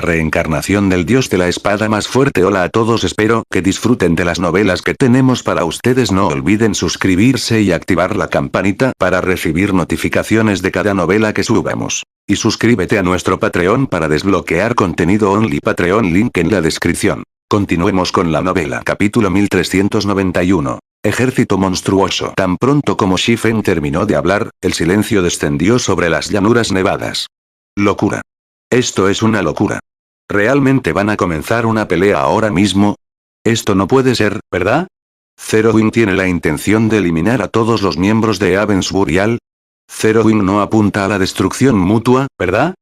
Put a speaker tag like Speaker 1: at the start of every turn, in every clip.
Speaker 1: reencarnación del dios de la espada más fuerte. Hola a todos, espero que disfruten de las novelas que tenemos para ustedes. No olviden suscribirse y activar la campanita para recibir notificaciones de cada novela que subamos. Y suscríbete a nuestro Patreon para desbloquear contenido only. Patreon, link en la descripción. Continuemos con la novela. Capítulo 1391. Ejército monstruoso. Tan pronto como Shifen terminó de hablar, el silencio descendió sobre las llanuras nevadas. Locura. Esto es una locura. ¿Realmente van a comenzar una pelea ahora mismo? Esto no puede ser, ¿verdad? Zerowing tiene la intención de eliminar a todos los miembros de Avenged Burial. Zerowing no apunta a la destrucción mutua, ¿verdad?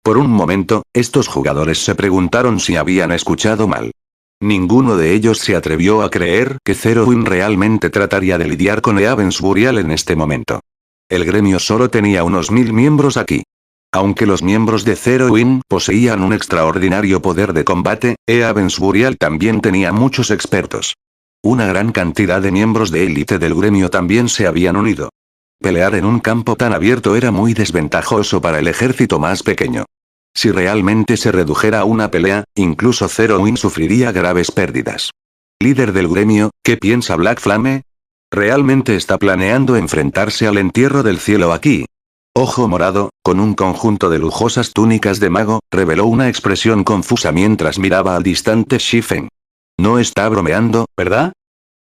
Speaker 1: Por un momento, estos jugadores se preguntaron si habían escuchado mal. Ninguno de ellos se atrevió a creer que Zerowing realmente trataría de lidiar con Avenged Burial en este momento. El gremio solo tenía unos 1000 miembros aquí. Aunque los miembros de Zerowing poseían un extraordinario poder de combate, Avenged Burial también tenía muchos expertos. Una gran cantidad de miembros de élite del gremio también se habían unido. Pelear en un campo tan abierto era muy desventajoso para el ejército más pequeño. Si realmente se redujera a una pelea, incluso Zerowing sufriría graves pérdidas. Líder del gremio, ¿qué piensa Black Flame? ¿Realmente está planeando enfrentarse al entierro del cielo aquí? Ojo Morado, con un conjunto de lujosas túnicas de mago, reveló una expresión confusa mientras miraba al distante Shifen. No está bromeando, ¿verdad?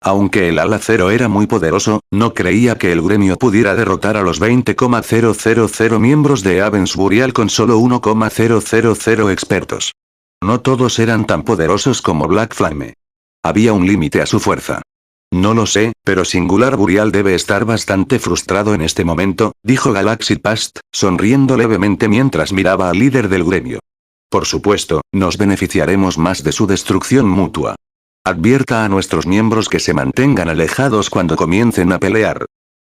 Speaker 1: Aunque el ala cero era muy poderoso, no creía que el gremio pudiera derrotar a los 20,000 miembros de Avenged Burial con solo 1,000 expertos. No todos eran tan poderosos como Black Flame. Había un límite a su fuerza. No lo sé, pero Singular Burial debe estar bastante frustrado en este momento, dijo Galaxy Past, sonriendo levemente mientras miraba al líder del gremio. Por supuesto, nos beneficiaremos más de su destrucción mutua. Advierta a nuestros miembros que se mantengan alejados cuando comiencen a pelear.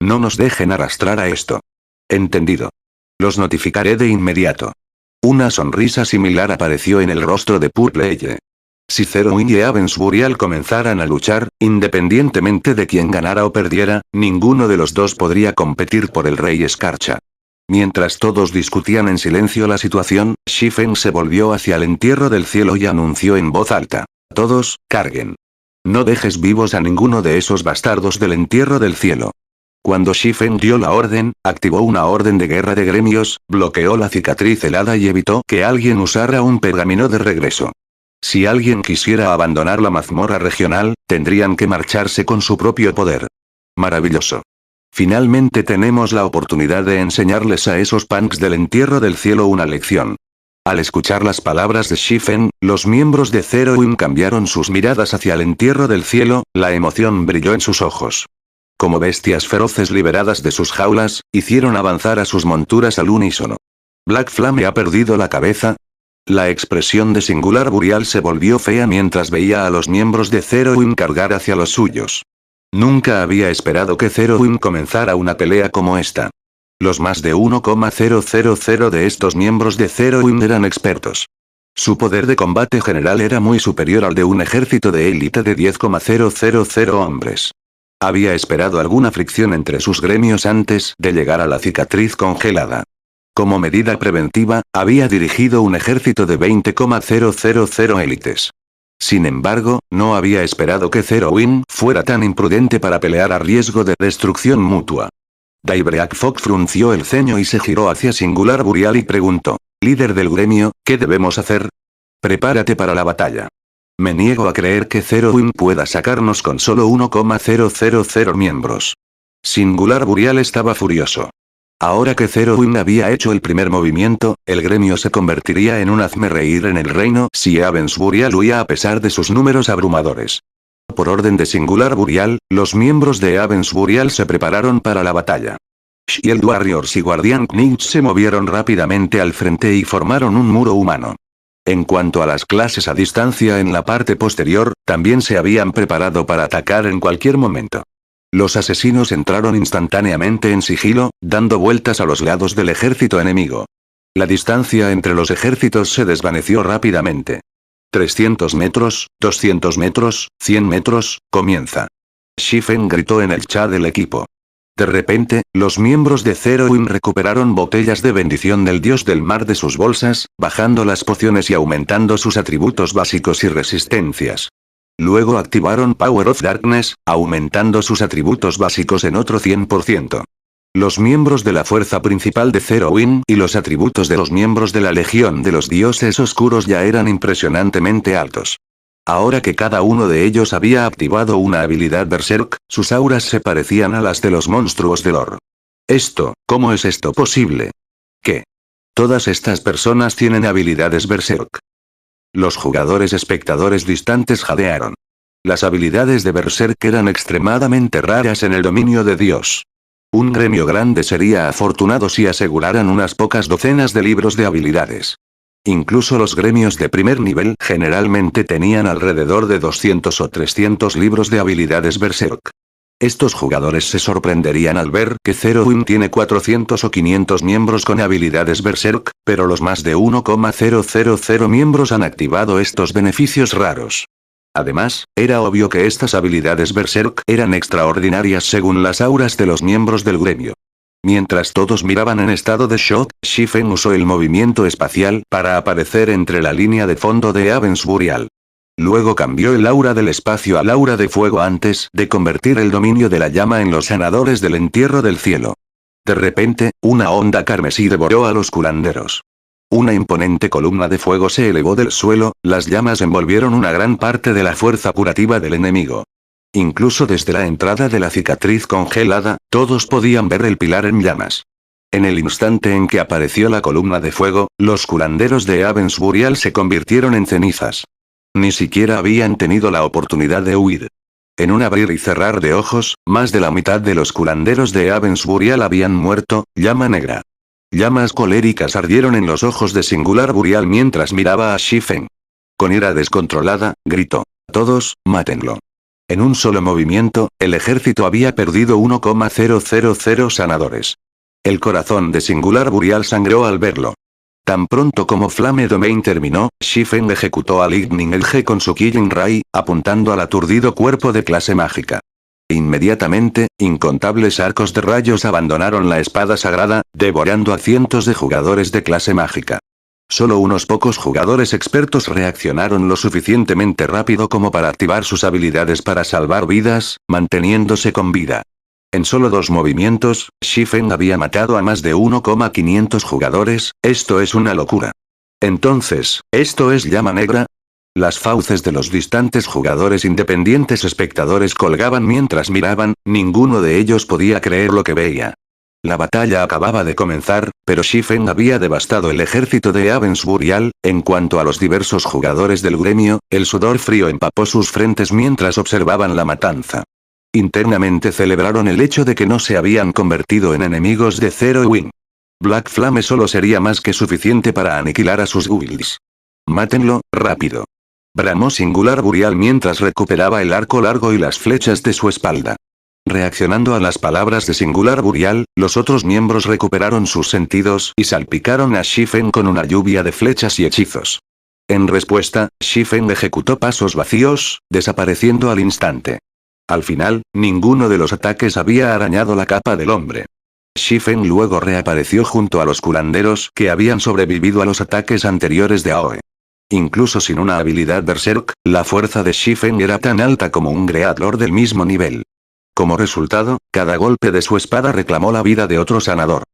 Speaker 1: No nos dejen arrastrar a esto. Entendido. Los notificaré de inmediato. Una sonrisa similar apareció en el rostro de Purple. Si Zerowing y Avenged Burial comenzaran a luchar, independientemente de quién ganara o perdiera, ninguno de los dos podría competir por el Rey Escarcha. Mientras todos discutían en silencio la situación, Shifen se volvió hacia el entierro del cielo y anunció en voz alta. Todos, carguen. No dejes vivos a ninguno de esos bastardos del entierro del cielo. Cuando Shifen dio la orden, activó una orden de guerra de gremios, bloqueó la cicatriz helada y evitó que alguien usara un pergamino de regreso. Si alguien quisiera abandonar la mazmorra regional, tendrían que marcharse con su propio poder. Maravilloso. Finalmente tenemos la oportunidad de enseñarles a esos punks del entierro del cielo una lección. Al escuchar las palabras de Shifen, los miembros de Zerowing cambiaron sus miradas hacia el entierro del cielo, la emoción brilló en sus ojos. Como bestias feroces liberadas de sus jaulas, hicieron avanzar a sus monturas al unísono. ¿Black Flame ha perdido la cabeza? La expresión de Singular Burial se volvió fea mientras veía a los miembros de Zerowing cargar hacia los suyos. Nunca había esperado que Zerowing comenzara una pelea como esta. Los más de 1,000 de estos miembros de Zerowing eran expertos. Su poder de combate general era muy superior al de un ejército de élite de 10,000 hombres. Había esperado alguna fricción entre sus gremios antes de llegar a la cicatriz congelada. Como medida preventiva, había dirigido un ejército de 20,000 élites. Sin embargo, no había esperado que Zerowing fuera tan imprudente para pelear a riesgo de destrucción mutua. Daybreak Fox frunció el ceño y se giró hacia Singular Burial y preguntó, líder del gremio, ¿qué debemos hacer? Prepárate para la batalla. Me niego a creer que Zerowing pueda sacarnos con solo 1,000 miembros. Singular Burial estaba furioso. Ahora que Zerowing había hecho el primer movimiento, el gremio se convertiría en un hazmerreír en el reino si Avenged Burial huía a pesar de sus números abrumadores. Por orden de Singular Burial, los miembros de Avenged Burial se prepararon para la batalla. Shield Warriors y Guardian Knights se movieron rápidamente al frente y formaron un muro humano. En cuanto a las clases a distancia en la parte posterior, también se habían preparado para atacar en cualquier momento. Los asesinos entraron instantáneamente en sigilo, dando vueltas a los lados del ejército enemigo. La distancia entre los ejércitos se desvaneció rápidamente. 300 metros, 200 metros, 100 metros, comienza. Shifen gritó en el chat del equipo. De repente, los miembros de Zero Wing recuperaron botellas de bendición del dios del mar de sus bolsas, bajando las pociones y aumentando sus atributos básicos y resistencias. Luego activaron Power of Darkness, aumentando sus atributos básicos en otro 100%. Los miembros de la fuerza principal de Zero Wing y los atributos de los miembros de la Legión de los Dioses Oscuros ya eran impresionantemente altos. Ahora que cada uno de ellos había activado una habilidad Berserk, sus auras se parecían a las de los monstruos de lore. ¿Cómo es esto posible? ¿Qué? Todas estas personas tienen habilidades Berserk. Los jugadores espectadores distantes jadearon. Las habilidades de Berserk eran extremadamente raras en el dominio de Dios. Un gremio grande sería afortunado si aseguraran unas pocas docenas de libros de habilidades. Incluso los gremios de primer nivel generalmente tenían alrededor de 200 o 300 libros de habilidades Berserk. Estos jugadores se sorprenderían al ver que Zero Wing tiene 400 o 500 miembros con habilidades Berserk, pero los más de 1,000 miembros han activado estos beneficios raros. Además, era obvio que estas habilidades Berserk eran extraordinarias según las auras de los miembros del gremio. Mientras todos miraban en estado de shock, Shifen usó el movimiento espacial para aparecer entre la línea de fondo de Avens Burial. Luego cambió el aura del espacio al aura de fuego antes de convertir el dominio de la llama en los sanadores del entierro del cielo. De repente, una onda carmesí devoró a los curanderos. Una imponente columna de fuego se elevó del suelo, las llamas envolvieron una gran parte de la fuerza curativa del enemigo. Incluso desde la entrada de la cicatriz congelada, todos podían ver el pilar en llamas. En el instante en que apareció la columna de fuego, los curanderos de Avens Burial se convirtieron en cenizas. Ni siquiera habían tenido la oportunidad de huir. En un abrir y cerrar de ojos, más de la mitad de los curanderos de Avens Burial habían muerto. Llama negra. Llamas coléricas ardieron en los ojos de Singular Burial mientras miraba a Shifen. Con ira descontrolada, gritó: «Todos, mátenlo». En un solo movimiento, el ejército había perdido 1,000 sanadores. El corazón de Singular Burial sangró al verlo. Tan pronto como Flame Domain terminó, Shifen ejecutó a Lightning Edge con su Killing Ray, apuntando al aturdido cuerpo de clase mágica. Inmediatamente, incontables arcos de rayos abandonaron la espada sagrada, devorando a cientos de jugadores de clase mágica. Solo unos pocos jugadores expertos reaccionaron lo suficientemente rápido como para activar sus habilidades para salvar vidas, manteniéndose con vida. En solo 2 movimientos, Shifen había matado a más de 1,500 jugadores. Esto es una locura. Entonces, ¿esto es llama negra? Las fauces de los distantes jugadores independientes espectadores colgaban mientras miraban, ninguno de ellos podía creer lo que veía. La batalla acababa de comenzar, pero Shifen había devastado el ejército de Avens Burial. En cuanto a los diversos jugadores del gremio, el sudor frío empapó sus frentes mientras observaban la matanza. Internamente celebraron el hecho de que no se habían convertido en enemigos de Zero Wing. Black Flame solo sería más que suficiente para aniquilar a sus guilds. «Mátenlo, rápido», bramó Singular Burial mientras recuperaba el arco largo y las flechas de su espalda. Reaccionando a las palabras de Singular Burial, los otros miembros recuperaron sus sentidos y salpicaron a Shifen con una lluvia de flechas y hechizos. En respuesta, Shifen ejecutó pasos vacíos, desapareciendo al instante. Al final, ninguno de los ataques había arañado la capa del hombre. Shifen luego reapareció junto a los curanderos que habían sobrevivido a los ataques anteriores de Aoe. Incluso sin una habilidad Berserk, la fuerza de Shifen era tan alta como un Greatlord del mismo nivel. Como resultado, cada golpe de su espada reclamó la vida de otro sanador.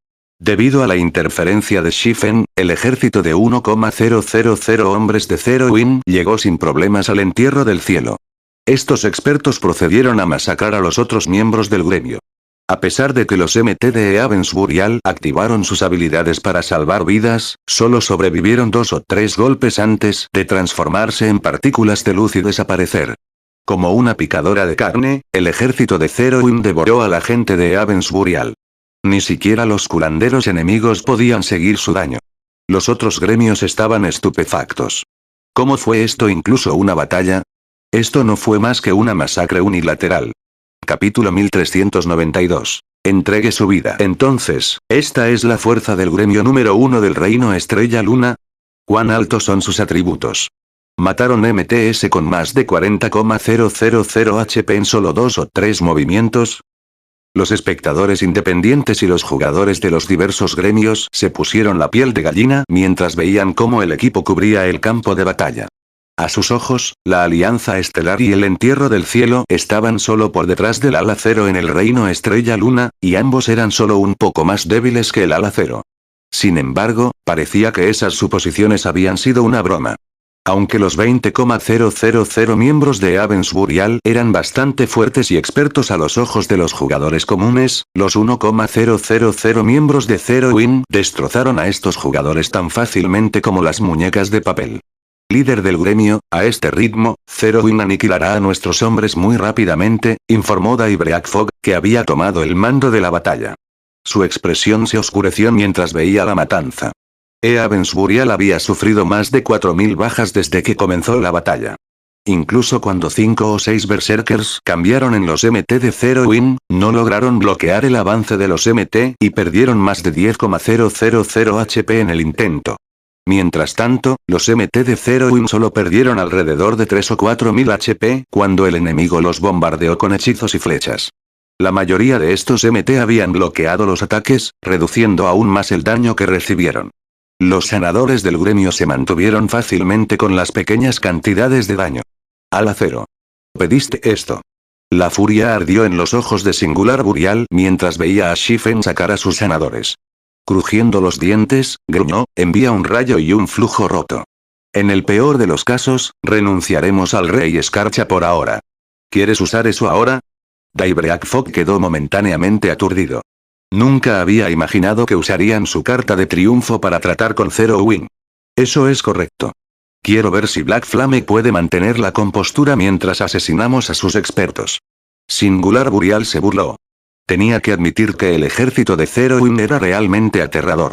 Speaker 1: Debido a la interferencia de Shifen, el ejército de 1,000 hombres de Zero Wing llegó sin problemas al entierro del cielo. Estos expertos procedieron a masacrar a los otros miembros del gremio. A pesar de que los MT de Avens Burial activaron sus habilidades para salvar vidas, solo sobrevivieron 2 o 3 golpes antes de transformarse en partículas de luz y desaparecer. Como una picadora de carne, el ejército de Zero Wing devoró a la gente de Avens Burial. Ni siquiera los curanderos enemigos podían seguir su daño. Los otros gremios estaban estupefactos. ¿Cómo fue esto incluso una batalla? Esto no fue más que una masacre unilateral. Capítulo 1392. Entregue su vida. Entonces, ¿esta es la fuerza del gremio número 1 del Reino Estrella Luna? ¿Cuán altos son sus atributos? Mataron MTS con más de 40,000 HP en solo 2 o 3 movimientos. Los espectadores independientes y los jugadores de los diversos gremios se pusieron la piel de gallina mientras veían cómo el equipo cubría el campo de batalla. A sus ojos, la Alianza Estelar y el Entierro del Cielo estaban solo por detrás del Ala Cero en el Reino Estrella Luna, y ambos eran solo un poco más débiles que el Ala Cero. Sin embargo, parecía que esas suposiciones habían sido una broma. Aunque los 20,000 miembros de Avens Burial eran bastante fuertes y expertos a los ojos de los jugadores comunes, los 1,000 miembros de Zero Wing destrozaron a estos jugadores tan fácilmente como las muñecas de papel. Líder del gremio, a este ritmo, Zero Wing aniquilará a nuestros hombres muy rápidamente, informó Daybreak Fog, que había tomado el mando de la batalla. Su expresión se oscureció mientras veía la matanza. Avens Burial había sufrido más de 4000 bajas desde que comenzó la batalla. Incluso cuando 5 o 6 berserkers cambiaron en los MT de Zero Wing, no lograron bloquear el avance de los MT y perdieron más de 10,000 HP en el intento. Mientras tanto, los MT de Zero Wing solo perdieron alrededor de 3 o 4000 HP cuando el enemigo los bombardeó con hechizos y flechas. La mayoría de estos MT habían bloqueado los ataques, reduciendo aún más el daño que recibieron. Los sanadores del gremio se mantuvieron fácilmente con las pequeñas cantidades de daño. Ala Cero. ¿Pediste esto? La furia ardió en los ojos de Singular Burial mientras veía a Shifen sacar a sus sanadores. Crujiendo los dientes, gruñó, envía un rayo y un flujo roto. En el peor de los casos, renunciaremos al Rey Escarcha por ahora. ¿Quieres usar eso ahora? Daybreak Fog quedó momentáneamente aturdido. Nunca había imaginado que usarían su carta de triunfo para tratar con Zero Wing. Eso es correcto. Quiero ver si Black Flame puede mantener la compostura mientras asesinamos a sus expertos. Singular Burial se burló. Tenía que admitir que el ejército de Zero Wing era realmente aterrador.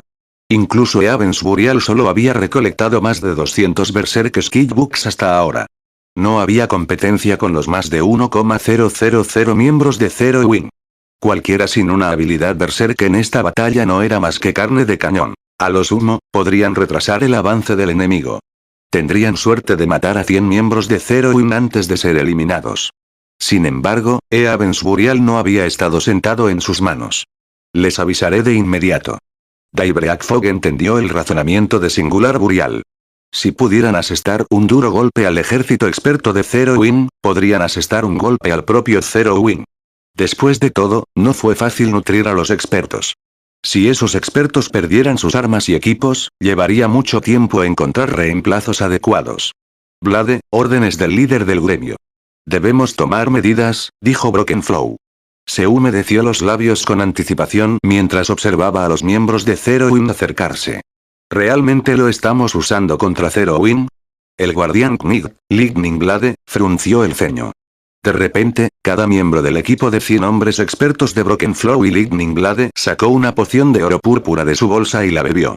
Speaker 1: Incluso Avens Burial solo había recolectado más de 200 Berserk Skillbooks hasta ahora. No había competencia con los más de 1,000 miembros de Zero Wing. Cualquiera sin una habilidad berserk en esta batalla no era más que carne de cañón. A lo sumo, podrían retrasar el avance del enemigo. Tendrían suerte de matar a 100 miembros de Zero Wing antes de ser eliminados. Sin embargo, Avens Burial no había estado sentado en sus manos. Les avisaré de inmediato. Daybreak Fog entendió el razonamiento de Singular Burial. Si pudieran asestar un duro golpe al ejército experto de Zero Wing, podrían asestar un golpe al propio Zero Wing. Después de todo, no fue fácil nutrir a los expertos. Si esos expertos perdieran sus armas y equipos, llevaría mucho tiempo encontrar reemplazos adecuados. Blade, órdenes del líder del gremio. Debemos tomar medidas, dijo Brokenflow. Se humedeció los labios con anticipación mientras observaba a los miembros de Zero Wing acercarse. ¿Realmente lo estamos usando contra Zero Wing? El guardián Knig, Lightning Blade, frunció el ceño. De repente, cada miembro del equipo de 100 hombres expertos de Brokenflow y Lightning Blade sacó una poción de oro púrpura de su bolsa y la bebió.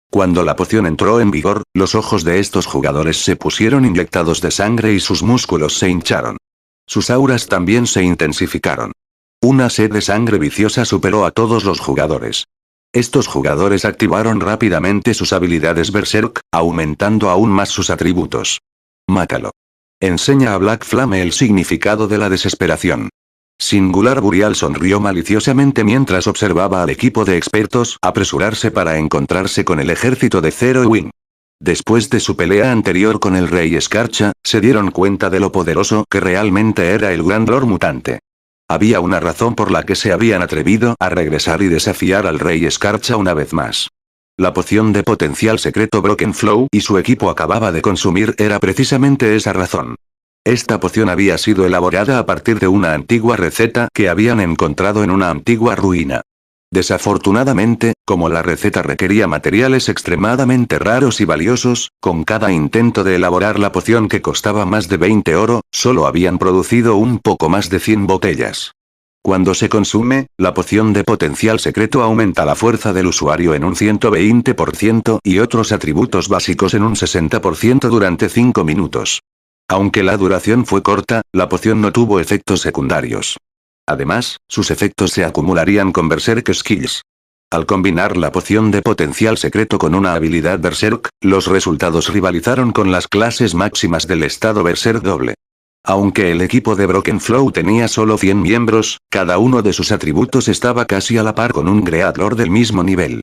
Speaker 1: Cuando la poción entró en vigor, los ojos de estos jugadores se pusieron inyectados de sangre y sus músculos se hincharon. Sus auras también se intensificaron. Una sed de sangre viciosa superó a todos los jugadores. Estos jugadores activaron rápidamente sus habilidades Berserk, aumentando aún más sus atributos. Mátalo. Enseña a Black Flame el significado de la desesperación. Singular Burial sonrió maliciosamente mientras observaba al equipo de expertos apresurarse para encontrarse con el ejército de Zero Wing. Después de su pelea anterior con el Rey Escarcha, se dieron cuenta de lo poderoso que realmente era el Gran Lord Mutante. Había una razón por la que se habían atrevido a regresar y desafiar al Rey Escarcha una vez más. La poción de potencial secreto Brokenflow y su equipo acababa de consumir era precisamente esa razón. Esta poción había sido elaborada a partir de una antigua receta que habían encontrado en una antigua ruina. Desafortunadamente, como la receta requería materiales extremadamente raros y valiosos, con cada intento de elaborar la poción que costaba más de 20 oro, solo habían producido un poco más de 100 botellas. Cuando se consume, la poción de potencial secreto aumenta la fuerza del usuario en un 120% y otros atributos básicos en un 60% durante 5 minutos. Aunque la duración fue corta, la poción no tuvo efectos secundarios. Además, sus efectos se acumularían con Berserk Skills. Al combinar la poción de potencial secreto con una habilidad Berserk, los resultados rivalizaron con las clases máximas del estado Berserk doble. Aunque el equipo de Broken Flow tenía solo 100 miembros, cada uno de sus atributos estaba casi a la par con un Greatlord del mismo nivel.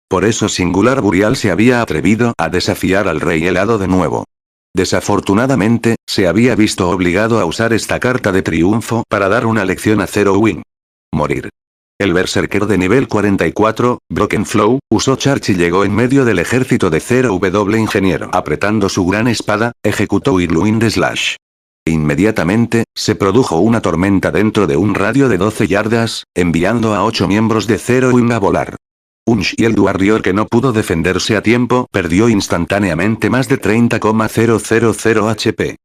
Speaker 1: Por eso Singular Burial se había atrevido a desafiar al Rey Helado de nuevo. Desafortunadamente, se había visto obligado a usar esta carta de triunfo para dar una lección a Zero Wing. Morir. El berserker de nivel 44, Broken Flow, usó Charge y llegó en medio del ejército de 0W Ingeniero. Apretando su gran espada, ejecutó Whirlwind Slash. Inmediatamente, se produjo una tormenta dentro de un radio de 12 yardas, enviando a 8 miembros de Zero Wing a volar. Un Shield Warrior que no pudo defenderse a tiempo perdió instantáneamente más de 30,000 HP.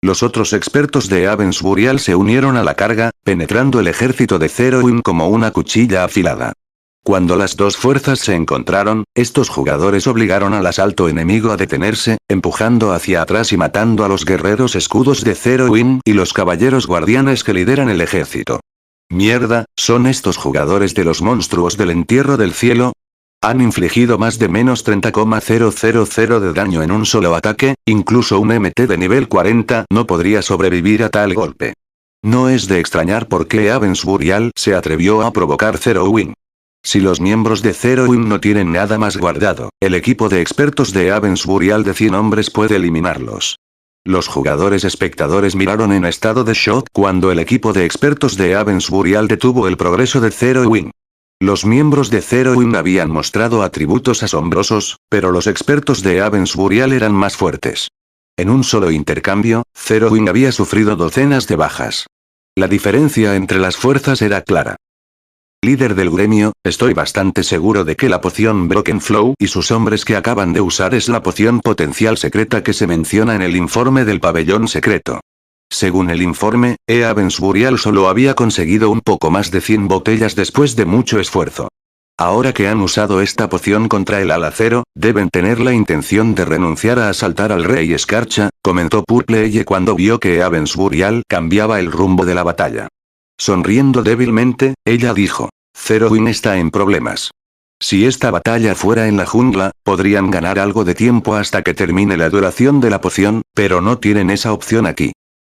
Speaker 1: Los otros expertos de Avens Burial se unieron a la carga, penetrando el ejército de Zero Wing como una cuchilla afilada. Cuando las dos fuerzas se encontraron, estos jugadores obligaron al asalto enemigo a detenerse, empujando hacia atrás y matando a los guerreros escudos de Zero Wing y los caballeros guardianes que lideran el ejército. Mierda, ¿son estos jugadores de los monstruos del entierro del cielo? Han infligido más de menos 30,000 de daño en un solo ataque, incluso un MT de nivel 40 no podría sobrevivir a tal golpe. No es de extrañar por qué Avens Burial se atrevió a provocar Zero Wing. Si los miembros de Zero Wing no tienen nada más guardado, el equipo de expertos de Avens Burial de 100 hombres puede eliminarlos. Los jugadores espectadores miraron en estado de shock cuando el equipo de expertos de Avens Burial detuvo el progreso de Zero Wing. Los miembros de Zero Wing habían mostrado atributos asombrosos, pero los expertos de Avens Burial eran más fuertes. En un solo intercambio, Zero Wing había sufrido docenas de bajas. La diferencia entre las fuerzas era clara. Líder del gremio, estoy bastante seguro de que la poción Broken Flow y sus hombres que acaban de usar es la poción potencial secreta que se menciona en el informe del pabellón secreto. Según el informe, Avens Burial solo había conseguido un poco más de 100 botellas después de mucho esfuerzo. Ahora que han usado esta poción contra el alacero, deben tener la intención de renunciar a asaltar al Rey Escarcha, comentó Purple Eye cuando vio que Avens Burial cambiaba el rumbo de la batalla. Sonriendo débilmente, ella dijo, Zero Wing está en problemas. Si esta batalla fuera en la jungla, podrían ganar algo de tiempo hasta que termine la duración de la poción, pero no tienen esa opción aquí.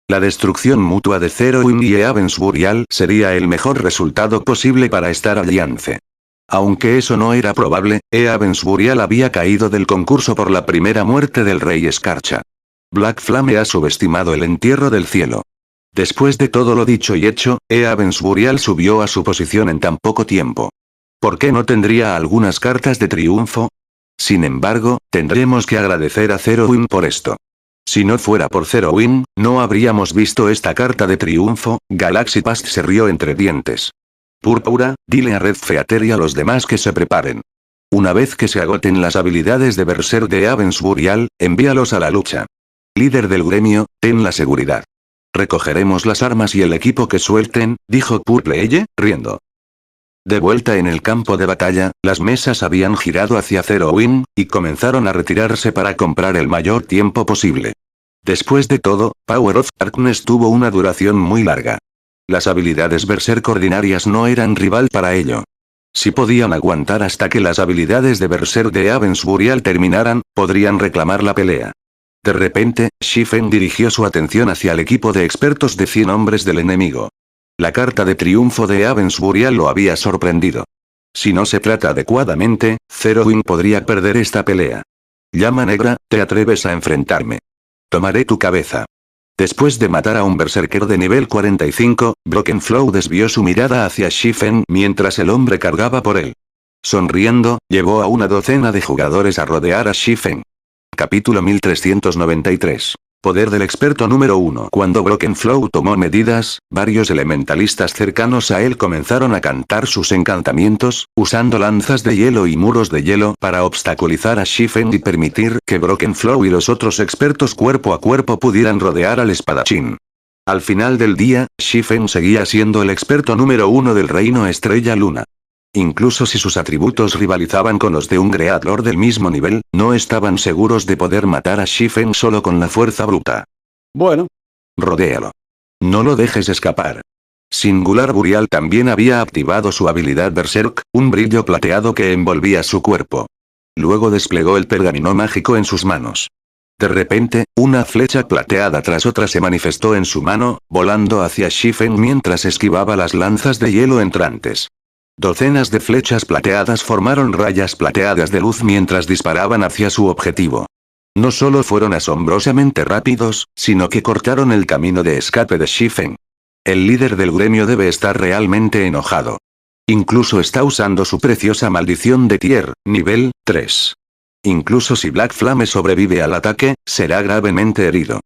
Speaker 1: La destrucción mutua de Zero Wing y Avens Burial sería el mejor resultado posible para Star Alliance. Aunque eso no era probable, Avens Burial había caído del concurso por la primera muerte del Rey Escarcha. Black Flame ha subestimado el entierro del cielo. Después de todo lo dicho y hecho, Avens Burial subió a su posición en tan poco tiempo. ¿Por qué no tendría algunas cartas de triunfo? Sin embargo, tendremos que agradecer a Zero Wing por esto. Si no fuera por Zero Wing, no habríamos visto esta carta de triunfo. Galaxy Past se rió entre dientes. Púrpura, dile a Red Feather y a los demás que se preparen. Una vez que se agoten las habilidades de Berserk de Avens Burial, envíalos a la lucha. Líder del gremio, ten la seguridad. Recogeremos las armas y el equipo que suelten, dijo Purple Eye, riendo. De vuelta en el campo de batalla, las mesas habían girado hacia Zero Wing, y comenzaron a retirarse para comprar el mayor tiempo posible. Después de todo, Power of Darkness tuvo una duración muy larga. Las habilidades Berserk ordinarias no eran rival para ello. Si podían aguantar hasta que las habilidades de Berserk de Avens Burial terminaran, podrían reclamar la pelea. De repente, Shifen dirigió su atención hacia el equipo de expertos de 100 hombres del enemigo. La carta de triunfo de Avens Burial lo había sorprendido. Si no se trata adecuadamente, Zero Wing podría perder esta pelea. Llama Negra, ¿te atreves a enfrentarme? Tomaré tu cabeza. Después de matar a un berserker de nivel 45, Broken Flow desvió su mirada hacia Shifen mientras el hombre cargaba por él. Sonriendo, llevó a una docena de jugadores a rodear a Shifen. Capítulo 1393. Poder del experto número 1. Cuando Broken Flow tomó medidas, varios elementalistas cercanos a él comenzaron a cantar sus encantamientos, usando lanzas de hielo y muros de hielo para obstaculizar a Shifen y permitir que Broken Flow y los otros expertos cuerpo a cuerpo pudieran rodear al espadachín. Al final del día, Shifen seguía siendo el experto número 1 del reino Estrella Luna. Incluso si sus atributos rivalizaban con los de un Greatlord del mismo nivel, no estaban seguros de poder matar a Shifen solo con la fuerza bruta. Bueno. Rodéalo. No lo dejes escapar. Singular Burial también había activado su habilidad Berserk, un brillo plateado que envolvía su cuerpo. Luego desplegó el pergamino mágico en sus manos. De repente, una flecha plateada tras otra se manifestó en su mano, volando hacia Shifen mientras esquivaba las lanzas de hielo entrantes. Docenas de flechas plateadas formaron rayas plateadas de luz mientras disparaban hacia su objetivo. No solo fueron asombrosamente rápidos, sino que cortaron el camino de escape de Shifen. El líder del gremio debe estar realmente enojado. Incluso está usando su preciosa maldición de Tier, nivel 3. Incluso si Black Flame sobrevive al ataque, será gravemente herido.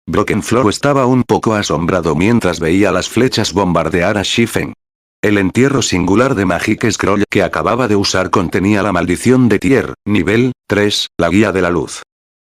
Speaker 1: Broken Flow estaba un poco asombrado mientras veía las flechas bombardear a Shifen. El entierro singular de Magic Scroll que acababa de usar contenía la maldición de Tier, nivel 3, la guía de la luz.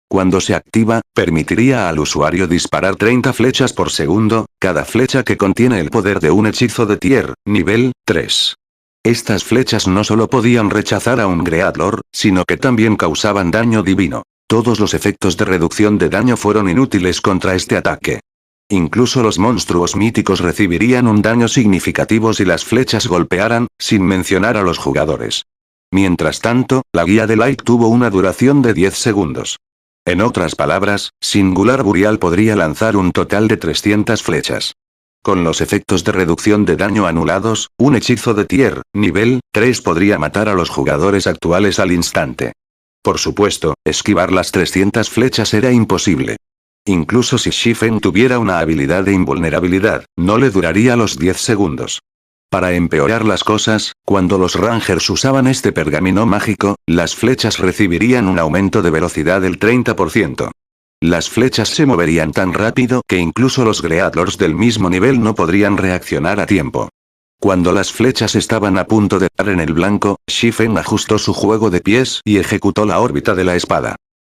Speaker 1: Cuando se activa, permitiría al usuario disparar 30 flechas por segundo, cada flecha que contiene el poder de un hechizo de Tier, nivel 3. Estas flechas no solo podían rechazar a un Greatlord, sino que también causaban daño divino. Todos los efectos de reducción de daño fueron inútiles contra este ataque. Incluso los monstruos míticos recibirían un daño significativo si las flechas golpearan, sin mencionar a los jugadores. Mientras tanto, la guía de Light tuvo una duración de 10 segundos. En otras palabras, Singular Burial podría lanzar un total de 300 flechas. Con los efectos de reducción de daño anulados, un hechizo de Tier, nivel 3 podría matar a los jugadores actuales al instante. Por supuesto, esquivar las 300 flechas era imposible. Incluso si Shifen tuviera una habilidad de invulnerabilidad, no le duraría los 10 segundos. Para empeorar las cosas, cuando los Rangers usaban este pergamino mágico, las flechas recibirían un aumento de velocidad del 30%. Las flechas se moverían tan rápido que incluso los Greatlords del mismo nivel no podrían reaccionar a tiempo. Cuando las flechas estaban a punto de dar en el blanco, Shifen ajustó su juego de pies y ejecutó la órbita de la espada.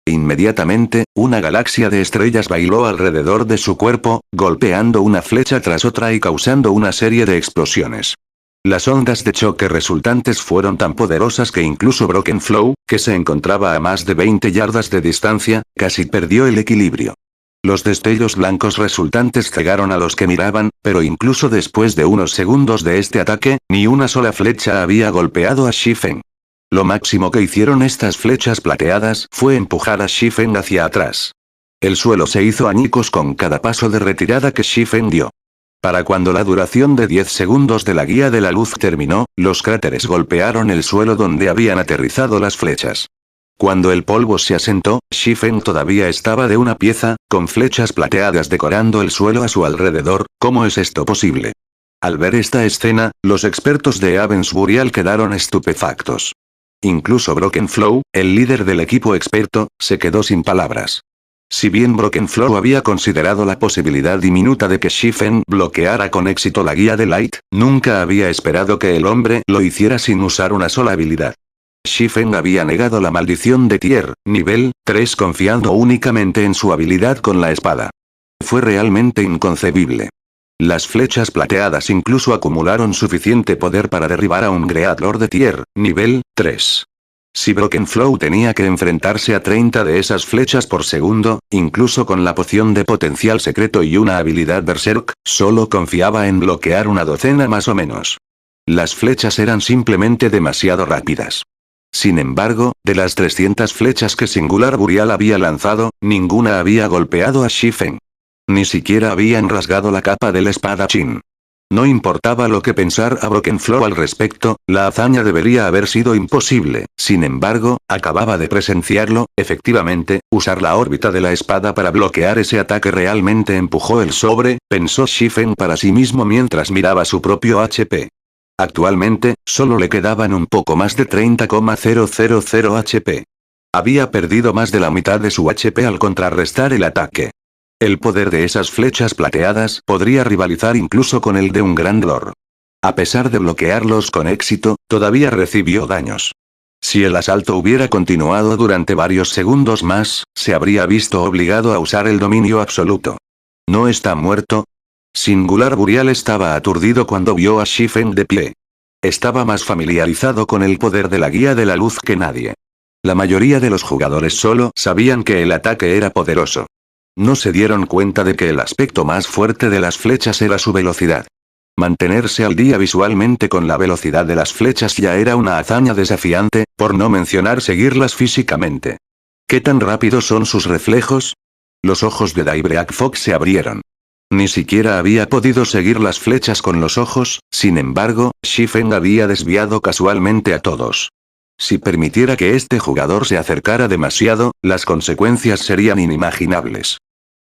Speaker 1: Inmediatamente, una galaxia de estrellas bailó alrededor de su cuerpo, golpeando una flecha tras otra y causando una serie de explosiones. Las ondas de choque resultantes fueron tan poderosas que incluso Broken Flow, que se encontraba a más de 20 yardas de distancia, casi perdió el equilibrio. Los destellos blancos resultantes cegaron a los que miraban, pero incluso después de unos segundos de este ataque, ni una sola flecha había golpeado a Shifen. Lo máximo que hicieron estas flechas plateadas fue empujar a Shifen hacia atrás. El suelo se hizo añicos con cada paso de retirada que Shifen dio. Para cuando la duración de 10 segundos de la guía de la luz terminó, los cráteres golpearon el suelo donde habían aterrizado las flechas. Cuando el polvo se asentó, Shifen todavía estaba de una pieza, con flechas plateadas decorando el suelo a su alrededor. ¿Cómo es esto posible? Al ver esta escena, los expertos de Avens Burial quedaron estupefactos. Incluso Broken Flow, el líder del equipo experto, se quedó sin palabras. Si bien Broken Flow había considerado la posibilidad diminuta de que Shifen bloqueara con éxito la guía de Light, nunca había esperado que el hombre lo hiciera sin usar una sola habilidad. Shifen había negado la maldición de Tier, nivel 3 confiando únicamente en su habilidad con la espada. Fue realmente inconcebible. Las flechas plateadas incluso acumularon suficiente poder para derribar a un Greatlord de Tier, nivel 3. Si Broken Flow tenía que enfrentarse a 30 de esas flechas por segundo, incluso con la poción de potencial secreto y una habilidad Berserk, solo confiaba en bloquear una docena más o menos. Las flechas eran simplemente demasiado rápidas. Sin embargo, de las 300 flechas que Singular Burial había lanzado, ninguna había golpeado a Shifen. Ni siquiera habían rasgado la capa del espadachín. No importaba lo que pensar a Broken Flow al respecto, la hazaña debería haber sido imposible. Sin embargo, acababa de presenciarlo. Efectivamente, usar la órbita de la espada para bloquear ese ataque realmente empujó el sobre, pensó Shifen para sí mismo mientras miraba su propio HP. Actualmente, solo le quedaban un poco más de 30,000 HP. Había perdido más de la mitad de su HP al contrarrestar el ataque. El poder de esas flechas plateadas podría rivalizar incluso con el de un Grand Lord. A pesar de bloquearlos con éxito, todavía recibió daños. Si el asalto hubiera continuado durante varios segundos más, se habría visto obligado a usar el dominio absoluto. ¿No está muerto? Singular Burial estaba aturdido cuando vio a Shifen de pie. Estaba más familiarizado con el poder de la guía de la luz que nadie. La mayoría de los jugadores solo sabían que el ataque era poderoso. No se dieron cuenta de que el aspecto más fuerte de las flechas era su velocidad. Mantenerse al día visualmente con la velocidad de las flechas ya era una hazaña desafiante, por no mencionar seguirlas físicamente. ¿Qué tan rápidos son sus reflejos? Los ojos de Daybreak Fox se abrieron. Ni siquiera había podido seguir las flechas con los ojos, sin embargo, Shifen había desviado casualmente a todos. Si permitiera que este jugador se acercara demasiado, las consecuencias serían inimaginables.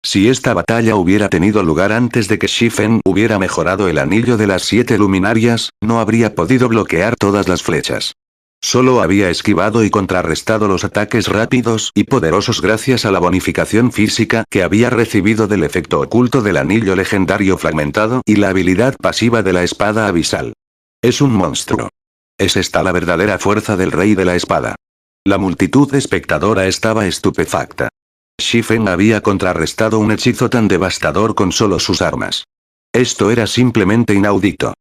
Speaker 1: Si esta batalla hubiera tenido lugar antes de que Shifen hubiera mejorado el anillo de las 7 luminarias, no habría podido bloquear todas las flechas. Solo había esquivado y contrarrestado los ataques rápidos y poderosos gracias a la bonificación física que había recibido del efecto oculto del anillo legendario fragmentado y la habilidad pasiva de la espada abisal. Es un monstruo. Es esta la verdadera fuerza del rey de la espada. La multitud espectadora estaba estupefacta. Shifen había contrarrestado un hechizo tan devastador con solo sus armas. Esto era simplemente inaudito.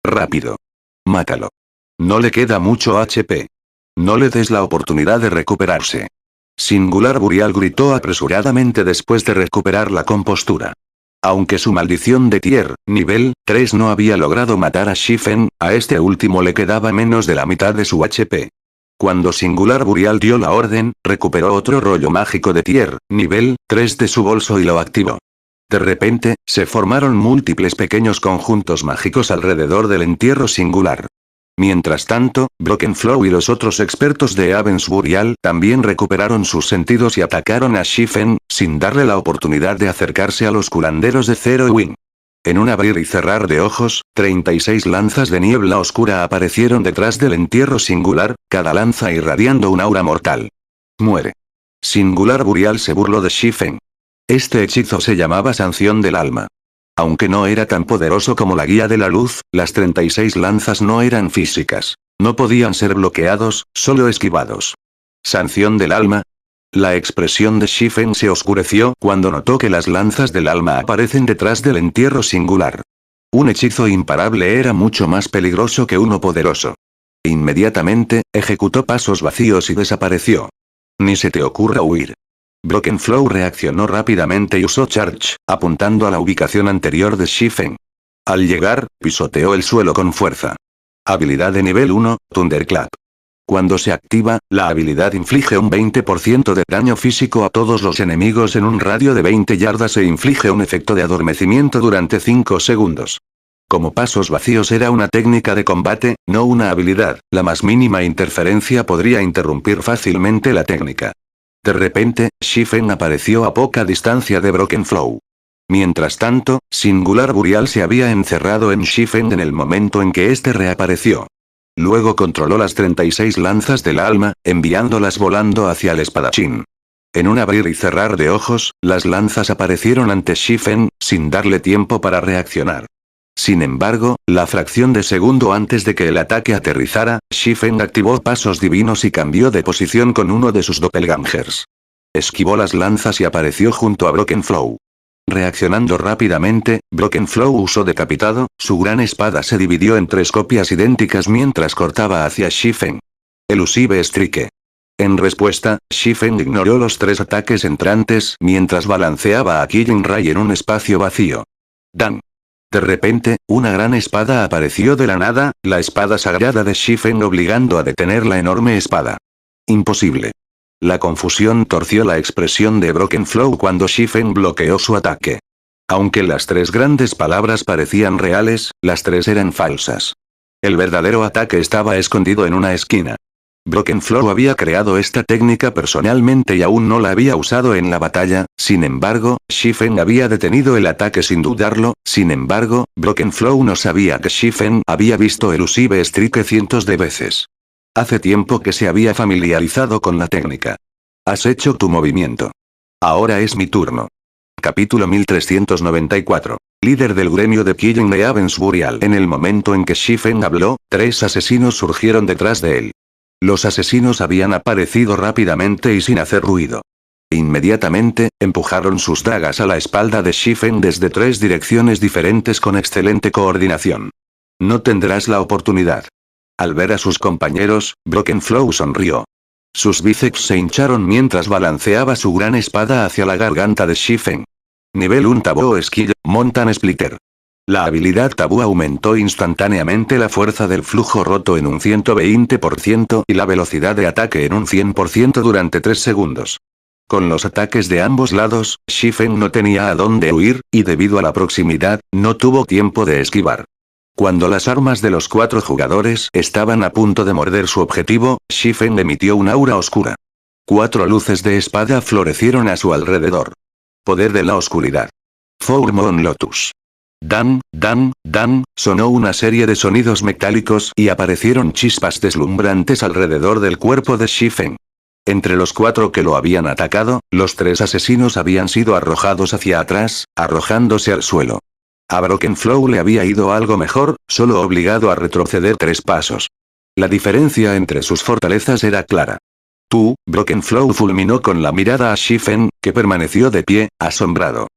Speaker 1: Rápido. Mátalo. No le queda mucho HP. No le des la oportunidad de recuperarse. Singular Burial gritó apresuradamente después de recuperar la compostura. Aunque su maldición de tier, nivel 3 no había logrado matar a Shifen, a este último le quedaba menos de la mitad de su HP. Cuando Singular Burial dio la orden, recuperó otro rollo mágico de tier, nivel 3 de su bolso y lo activó. De repente, se formaron múltiples pequeños conjuntos mágicos alrededor del entierro singular. Mientras tanto, Brokenflow y los otros expertos de Avens Burial también recuperaron sus sentidos y atacaron a Shifen, sin darle la oportunidad de acercarse a los curanderos de Zero Wing. En un abrir y cerrar de ojos, 36 lanzas de niebla oscura aparecieron detrás del entierro singular, cada lanza irradiando un aura mortal. Muere. Singular Burial se burló de Shifen. Este hechizo se llamaba Sanción del Alma. Aunque no era tan poderoso como la Guía de la Luz, las 36 lanzas no eran físicas. No podían ser bloqueados, solo esquivados. ¿Sanción del alma? La expresión de Shifen se oscureció cuando notó que las lanzas del alma aparecen detrás del entierro singular. Un hechizo imparable era mucho más peligroso que uno poderoso. Inmediatamente, ejecutó pasos vacíos y desapareció. Ni se te ocurra huir. Brokenflow reaccionó rápidamente y usó Charge, apuntando a la ubicación anterior de Shifen. Al llegar, pisoteó el suelo con fuerza. Habilidad de nivel 1, Thunderclap. Cuando se activa, la habilidad inflige un 20% de daño físico a todos los enemigos en un radio de 20 yardas e inflige un efecto de adormecimiento durante 5 segundos. Como pasos vacíos era una técnica de combate, no una habilidad, la más mínima interferencia podría interrumpir fácilmente la técnica. De repente, Shifen apareció a poca distancia de Brokenflow. Mientras tanto, Singular Burial se había encerrado en Shifen en el momento en que éste reapareció. Luego controló las 36 lanzas del alma, enviándolas volando hacia el espadachín. En un abrir y cerrar de ojos, las lanzas aparecieron ante Shifen, sin darle tiempo para reaccionar. Sin embargo, la fracción de segundo antes de que el ataque aterrizara, Shifen activó pasos divinos y cambió de posición con uno de sus doppelgangers. Esquivó las lanzas y apareció junto a Brokenflow. Reaccionando rápidamente, Brokenflow usó decapitado, su gran espada se dividió en 3 copias idénticas mientras cortaba hacia Shifen. Elusive Strike. En respuesta, Shifen ignoró los 3 ataques entrantes mientras balanceaba a Killing Ray en un espacio vacío. Dan. De repente, una gran espada apareció de la nada, la espada sagrada de Shifen obligando a detener la enorme espada. Imposible. La confusión torció la expresión de Brokenflow cuando Shifen bloqueó su ataque. Aunque las 3 grandes palabras parecían reales, las 3 eran falsas. El verdadero ataque estaba escondido en una esquina. Brokenflow había creado esta técnica personalmente y aún no la había usado en la batalla, sin embargo, Shifen había detenido el ataque sin dudarlo, sin embargo, Brokenflow no sabía que Shifen había visto Elusive Strike cientos de veces. Hace tiempo que se había familiarizado con la técnica. Has hecho tu movimiento. Ahora es mi turno. Capítulo 1394. Líder del gremio de Killing de Avens Burial. En el momento en que Shifen habló, 3 asesinos surgieron detrás de él. Los asesinos habían aparecido rápidamente y sin hacer ruido. Inmediatamente, empujaron sus dagas a la espalda de Shifen desde 3 direcciones diferentes con excelente coordinación. No tendrás la oportunidad. Al ver a sus compañeros, Brokenflow sonrió. Sus bíceps se hincharon mientras balanceaba su gran espada hacia la garganta de Shifen. Nivel 1 Taboo Skill, Mountain Splitter. La habilidad tabú aumentó instantáneamente la fuerza del flujo roto en un 120% y la velocidad de ataque en un 100% durante 3 segundos. Con los ataques de ambos lados, Shifen no tenía a dónde huir, y debido a la proximidad, no tuvo tiempo de esquivar. Cuando las armas de los 4 jugadores estaban a punto de morder su objetivo, Shifen emitió un aura oscura. 4 luces de espada florecieron a su alrededor. Poder de la oscuridad. Fourmon Lotus. Dan, dan, dan, sonó una serie de sonidos metálicos y aparecieron chispas deslumbrantes alrededor del cuerpo de Shifen. Entre los 4 que lo habían atacado, los 3 asesinos habían sido arrojados hacia atrás, arrojándose al suelo. A Brokenflow le había ido algo mejor, solo obligado a retroceder 3 pasos. La diferencia entre sus fortalezas era clara. Brokenflow fulminó con la mirada a Shifen, que permaneció de pie, asombrado.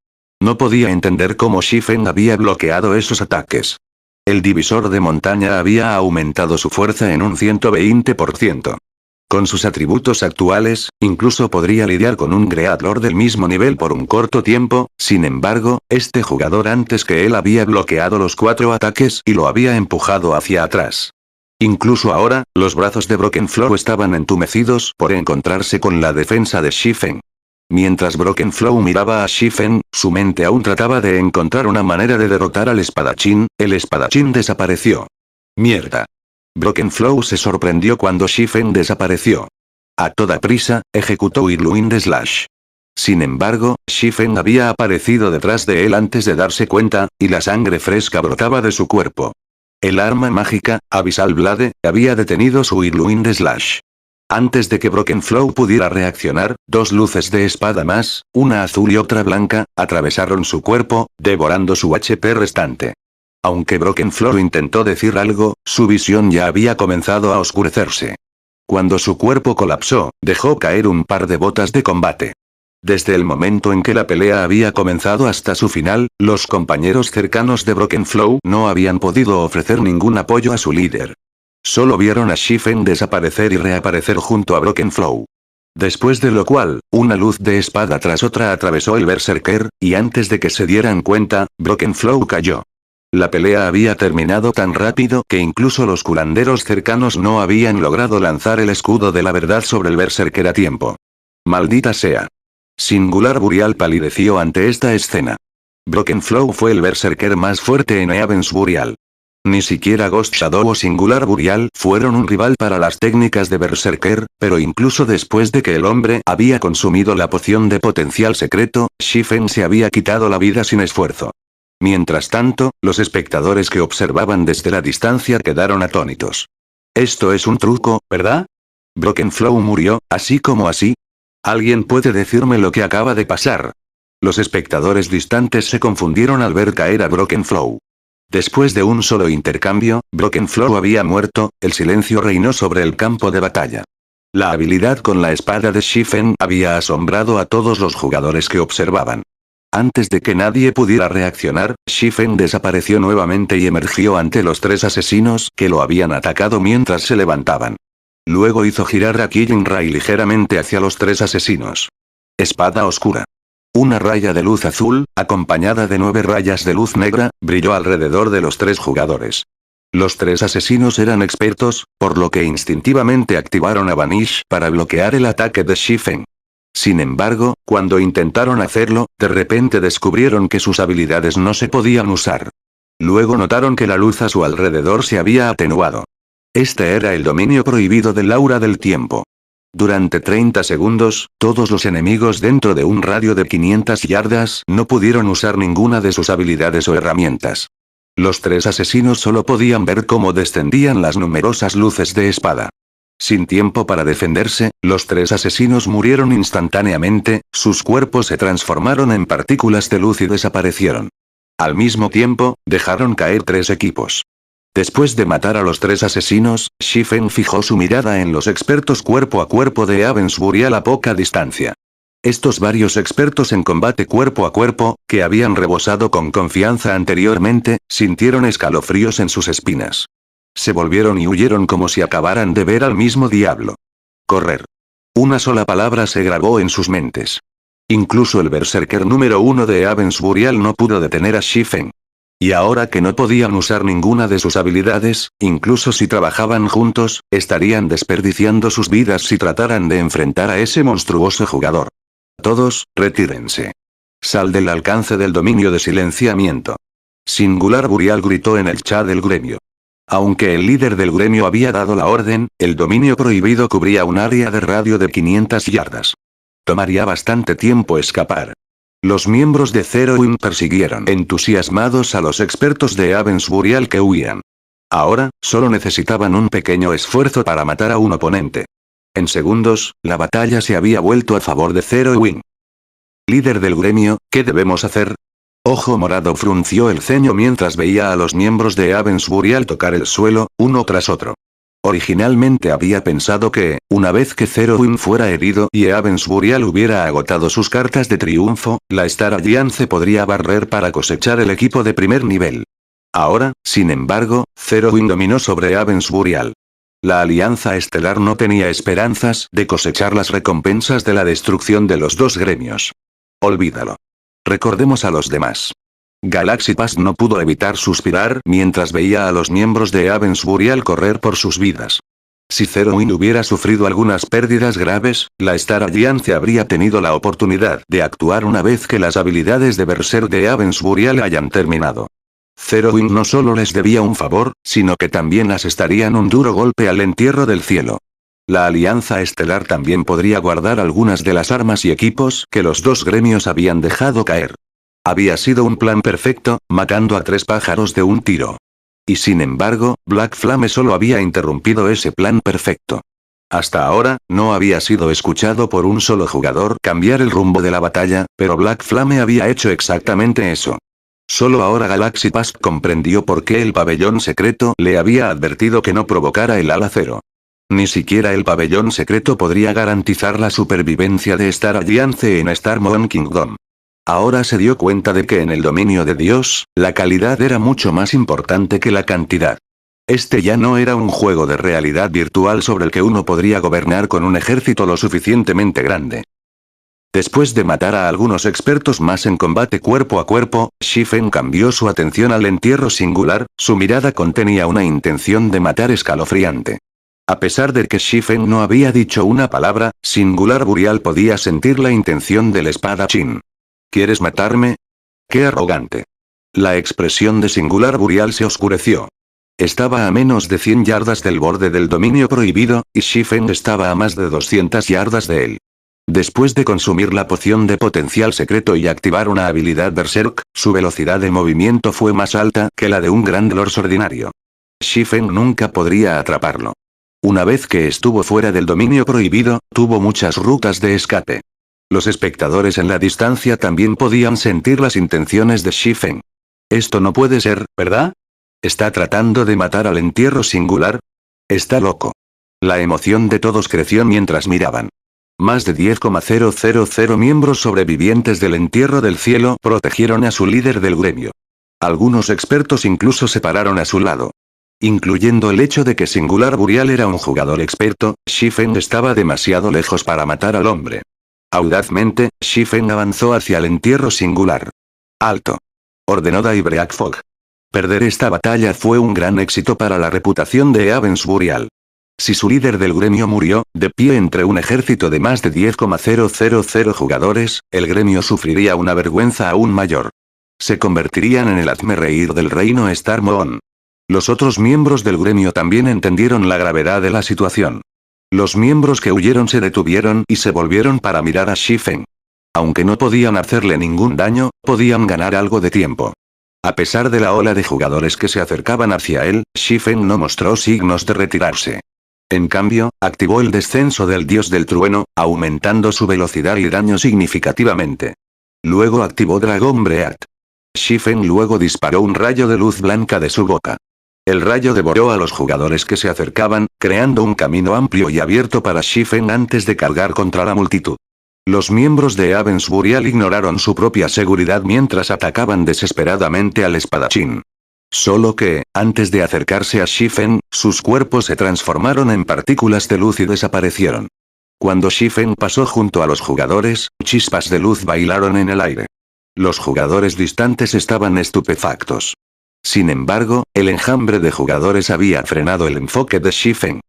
Speaker 1: No podía entender cómo Shifen había bloqueado esos ataques. El divisor de montaña había aumentado su fuerza en un 120%. Con sus atributos actuales, incluso podría lidiar con un Greatlord del mismo nivel por un corto tiempo, sin embargo, este jugador antes que él había bloqueado los 4 ataques y lo había empujado hacia atrás. Incluso ahora, los brazos de Brokenflow estaban entumecidos por encontrarse con la defensa de Shifen. Mientras Brokenflow miraba a Shifen, su mente aún trataba de encontrar una manera de derrotar al espadachín, el espadachín desapareció. ¡Mierda! Brokenflow se sorprendió cuando Shifen desapareció. A toda prisa, ejecutó Whirlwind Slash. Sin embargo, Shifen había aparecido detrás de él antes de darse cuenta, y la sangre fresca brotaba de su cuerpo. El arma mágica, Abyssal Blade, había detenido su Whirlwind Slash. Antes de que Brokenflow pudiera reaccionar, 2 luces de espada más, una azul y otra blanca, atravesaron su cuerpo, devorando su HP restante. Aunque Brokenflow intentó decir algo, su visión ya había comenzado a oscurecerse. Cuando su cuerpo colapsó, dejó caer un par de botas de combate. Desde el momento en que la pelea había comenzado hasta su final, los compañeros cercanos de Brokenflow no habían podido ofrecer ningún apoyo a su líder. Solo vieron a Shifen desaparecer y reaparecer junto a Brokenflow. Después de lo cual, una luz de espada tras otra atravesó el Berserker, y antes de que se dieran cuenta, Brokenflow cayó. La pelea había terminado tan rápido que incluso los curanderos cercanos no habían logrado lanzar el escudo de la verdad sobre el Berserker a tiempo. ¡Maldita sea! Singular Burial palideció ante esta escena. Brokenflow fue el Berserker más fuerte en Eavens Burial. Ni siquiera Ghost Shadow o Singular Burial fueron un rival para las técnicas de Berserker, pero incluso después de que el hombre había consumido la poción de potencial secreto, Shifen se había quitado la vida sin esfuerzo. Mientras tanto, los espectadores que observaban desde la distancia quedaron atónitos. Esto es un truco, ¿verdad? Brokenflow murió, así como así. ¿Alguien puede decirme lo que acaba de pasar? Los espectadores distantes se confundieron al ver caer a Brokenflow. Después de un solo intercambio, Brokenflow había muerto, el silencio reinó sobre el campo de batalla. La habilidad con la espada de Shifen había asombrado a todos los jugadores que observaban. Antes de que nadie pudiera reaccionar, Shifen desapareció nuevamente y emergió ante los 3 asesinos que lo habían atacado mientras se levantaban. Luego hizo girar a Killing Ray ligeramente hacia los 3 asesinos. Espada oscura. Una raya de luz azul, acompañada de 9 rayas de luz negra, brilló alrededor de los 3 jugadores. Los 3 asesinos eran expertos, por lo que instintivamente activaron a Vanish para bloquear el ataque de Shifen. Sin embargo, cuando intentaron hacerlo, de repente descubrieron que sus habilidades no se podían usar. Luego notaron que la luz a su alrededor se había atenuado. Este era el dominio prohibido del aura del tiempo. Durante 30 segundos, todos los enemigos dentro de un radio de 500 yardas no pudieron usar ninguna de sus habilidades o herramientas. Los 3 asesinos solo podían ver cómo descendían las numerosas luces de espada. Sin tiempo para defenderse, los 3 asesinos murieron instantáneamente, sus cuerpos se transformaron en partículas de luz y desaparecieron. Al mismo tiempo, dejaron caer 3 equipos. Después de matar a los 3 asesinos, Shifen fijó su mirada en los expertos cuerpo a cuerpo de Eavens Burial a poca distancia. Estos varios expertos en combate cuerpo a cuerpo, que habían rebosado con confianza anteriormente, sintieron escalofríos en sus espinas. Se volvieron y huyeron como si acabaran de ver al mismo diablo. Correr. Una sola palabra se grabó en sus mentes. Incluso el Berserker número 1 de Eavens Burial no pudo detener a Shifen. Y ahora que no podían usar ninguna de sus habilidades, incluso si trabajaban juntos, estarían desperdiciando sus vidas si trataran de enfrentar a ese monstruoso jugador. Todos, retírense. Sal del alcance del dominio de silenciamiento. Singular Burial gritó en el chat del gremio. Aunque el líder del gremio había dado la orden, el dominio prohibido cubría un área de radio de 500 yardas. Tomaría bastante tiempo escapar. Los miembros de Zero Wing persiguieron entusiasmados a los expertos de Avens Burial que huían. Ahora, solo necesitaban un pequeño esfuerzo para matar a un oponente. En segundos, la batalla se había vuelto a favor de Zero Wing. Líder del gremio, ¿qué debemos hacer? Ojo Morado frunció el ceño mientras veía a los miembros de Avens Burial tocar el suelo, uno tras otro. Originalmente había pensado que, una vez que Zero Wing fuera herido y Avens Burial hubiera agotado sus cartas de triunfo, la Star Alliance podría barrer para cosechar el equipo de primer nivel. Ahora, sin embargo, Zero Wing dominó sobre Avens Burial. La Alianza Estelar no tenía esperanzas de cosechar las recompensas de la destrucción de los dos gremios. Olvídalo. Recordemos a los demás. Galaxy Pass no pudo evitar suspirar mientras veía a los miembros de Avens Burial correr por sus vidas. Si Zero Wing hubiera sufrido algunas pérdidas graves, la Star Alliance habría tenido la oportunidad de actuar una vez que las habilidades de Berserk de Avens Burial hayan terminado. Zero Wing no solo les debía un favor, sino que también asestarían un duro golpe al entierro del cielo. La Alianza Estelar también podría guardar algunas de las armas y equipos que los dos gremios habían dejado caer. Había sido un plan perfecto, matando a 3 pájaros de un tiro. Y sin embargo, Black Flame solo había interrumpido ese plan perfecto. Hasta ahora, no había sido escuchado por un solo jugador cambiar el rumbo de la batalla, pero Black Flame había hecho exactamente eso. Solo ahora Galaxy Pass comprendió por qué el pabellón secreto le había advertido que no provocara el ala cero. Ni siquiera el pabellón secreto podría garantizar la supervivencia de Star Alliance en Star Moon Kingdom. Ahora se dio cuenta de que en el dominio de Dios, la calidad era mucho más importante que la cantidad. Este ya no era un juego de realidad virtual sobre el que uno podría gobernar con un ejército lo suficientemente grande. Después de matar a algunos expertos más en combate cuerpo a cuerpo, Shifen cambió su atención al entierro singular, su mirada contenía una intención de matar escalofriante. A pesar de que Shifen no había dicho una palabra, Singular Burial podía sentir la intención del espadachín. ¿Quieres matarme? ¡Qué arrogante! La expresión de Singular Burial se oscureció. Estaba a menos de 100 yardas del borde del dominio prohibido, y Shifen estaba a más de 200 yardas de él. Después de consumir la poción de potencial secreto y activar una habilidad Berserk, su velocidad de movimiento fue más alta que la de un Grand Lord ordinario. Shifen nunca podría atraparlo. Una vez que estuvo fuera del dominio prohibido, tuvo muchas rutas de escape. Los espectadores en la distancia también podían sentir las intenciones de Shifen. Esto no puede ser, ¿verdad? ¿Está tratando de matar al entierro singular? Está loco. La emoción de todos creció mientras miraban. Más de 10,000 miembros sobrevivientes del entierro del cielo protegieron a su líder del gremio. Algunos expertos incluso se pararon a su lado. Incluyendo el hecho de que Singular Burial era un jugador experto, Shifen estaba demasiado lejos para matar al hombre. Audazmente, Shifen avanzó hacia el entierro singular. ¡Alto!, ordenó Daybreak Fog. Perder esta batalla fue un gran éxito para la reputación de Avens Burial. Si su líder del gremio murió, de pie entre un ejército de más de 10,000 jugadores, el gremio sufriría una vergüenza aún mayor. Se convertirían en el hazmerreír del reino Star Moon. Los otros miembros del gremio también entendieron la gravedad de la situación. Los miembros que huyeron se detuvieron y se volvieron para mirar a Shifen. Aunque no podían hacerle ningún daño, podían ganar algo de tiempo. A pesar de la ola de jugadores que se acercaban hacia él, Shifen no mostró signos de retirarse. En cambio, activó el descenso del dios del trueno, aumentando su velocidad y daño significativamente. Luego activó Dragon Breath. Shifen luego disparó un rayo de luz blanca de su boca. El rayo devoró a los jugadores que se acercaban, creando un camino amplio y abierto para Shifen antes de cargar contra la multitud. Los miembros de Avens Burial ignoraron su propia seguridad mientras atacaban desesperadamente al espadachín. Solo que, antes de acercarse a Shifen, sus cuerpos se transformaron en partículas de luz y desaparecieron. Cuando Shifen pasó junto a los jugadores, chispas de luz bailaron en el aire. Los jugadores distantes estaban estupefactos. Sin embargo, el enjambre de jugadores había frenado el enfoque de Shifen.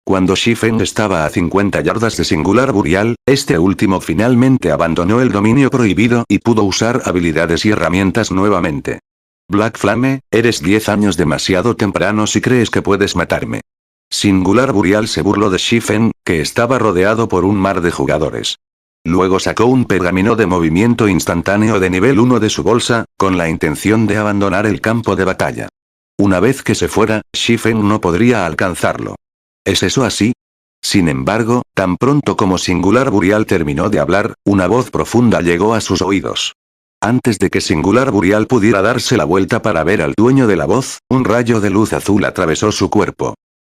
Speaker 1: Cuando Shifen estaba a 50 yardas de Singular Burial, este último finalmente abandonó el dominio prohibido y pudo usar habilidades y herramientas nuevamente. Black Flame, eres 10 años demasiado temprano si crees que puedes matarme. Singular Burial se burló de Shifen, que estaba rodeado por un mar de jugadores. Luego sacó un pergamino de movimiento instantáneo de nivel 1 de su bolsa, con la intención de abandonar el campo de batalla. Una vez que se fuera, Shifen no podría alcanzarlo. ¿Es eso así? Sin embargo, tan pronto como Singular Burial terminó de hablar, una voz profunda llegó a sus oídos. Antes de que Singular Burial pudiera darse la vuelta para ver al dueño de la voz, un rayo de luz azul atravesó su cuerpo.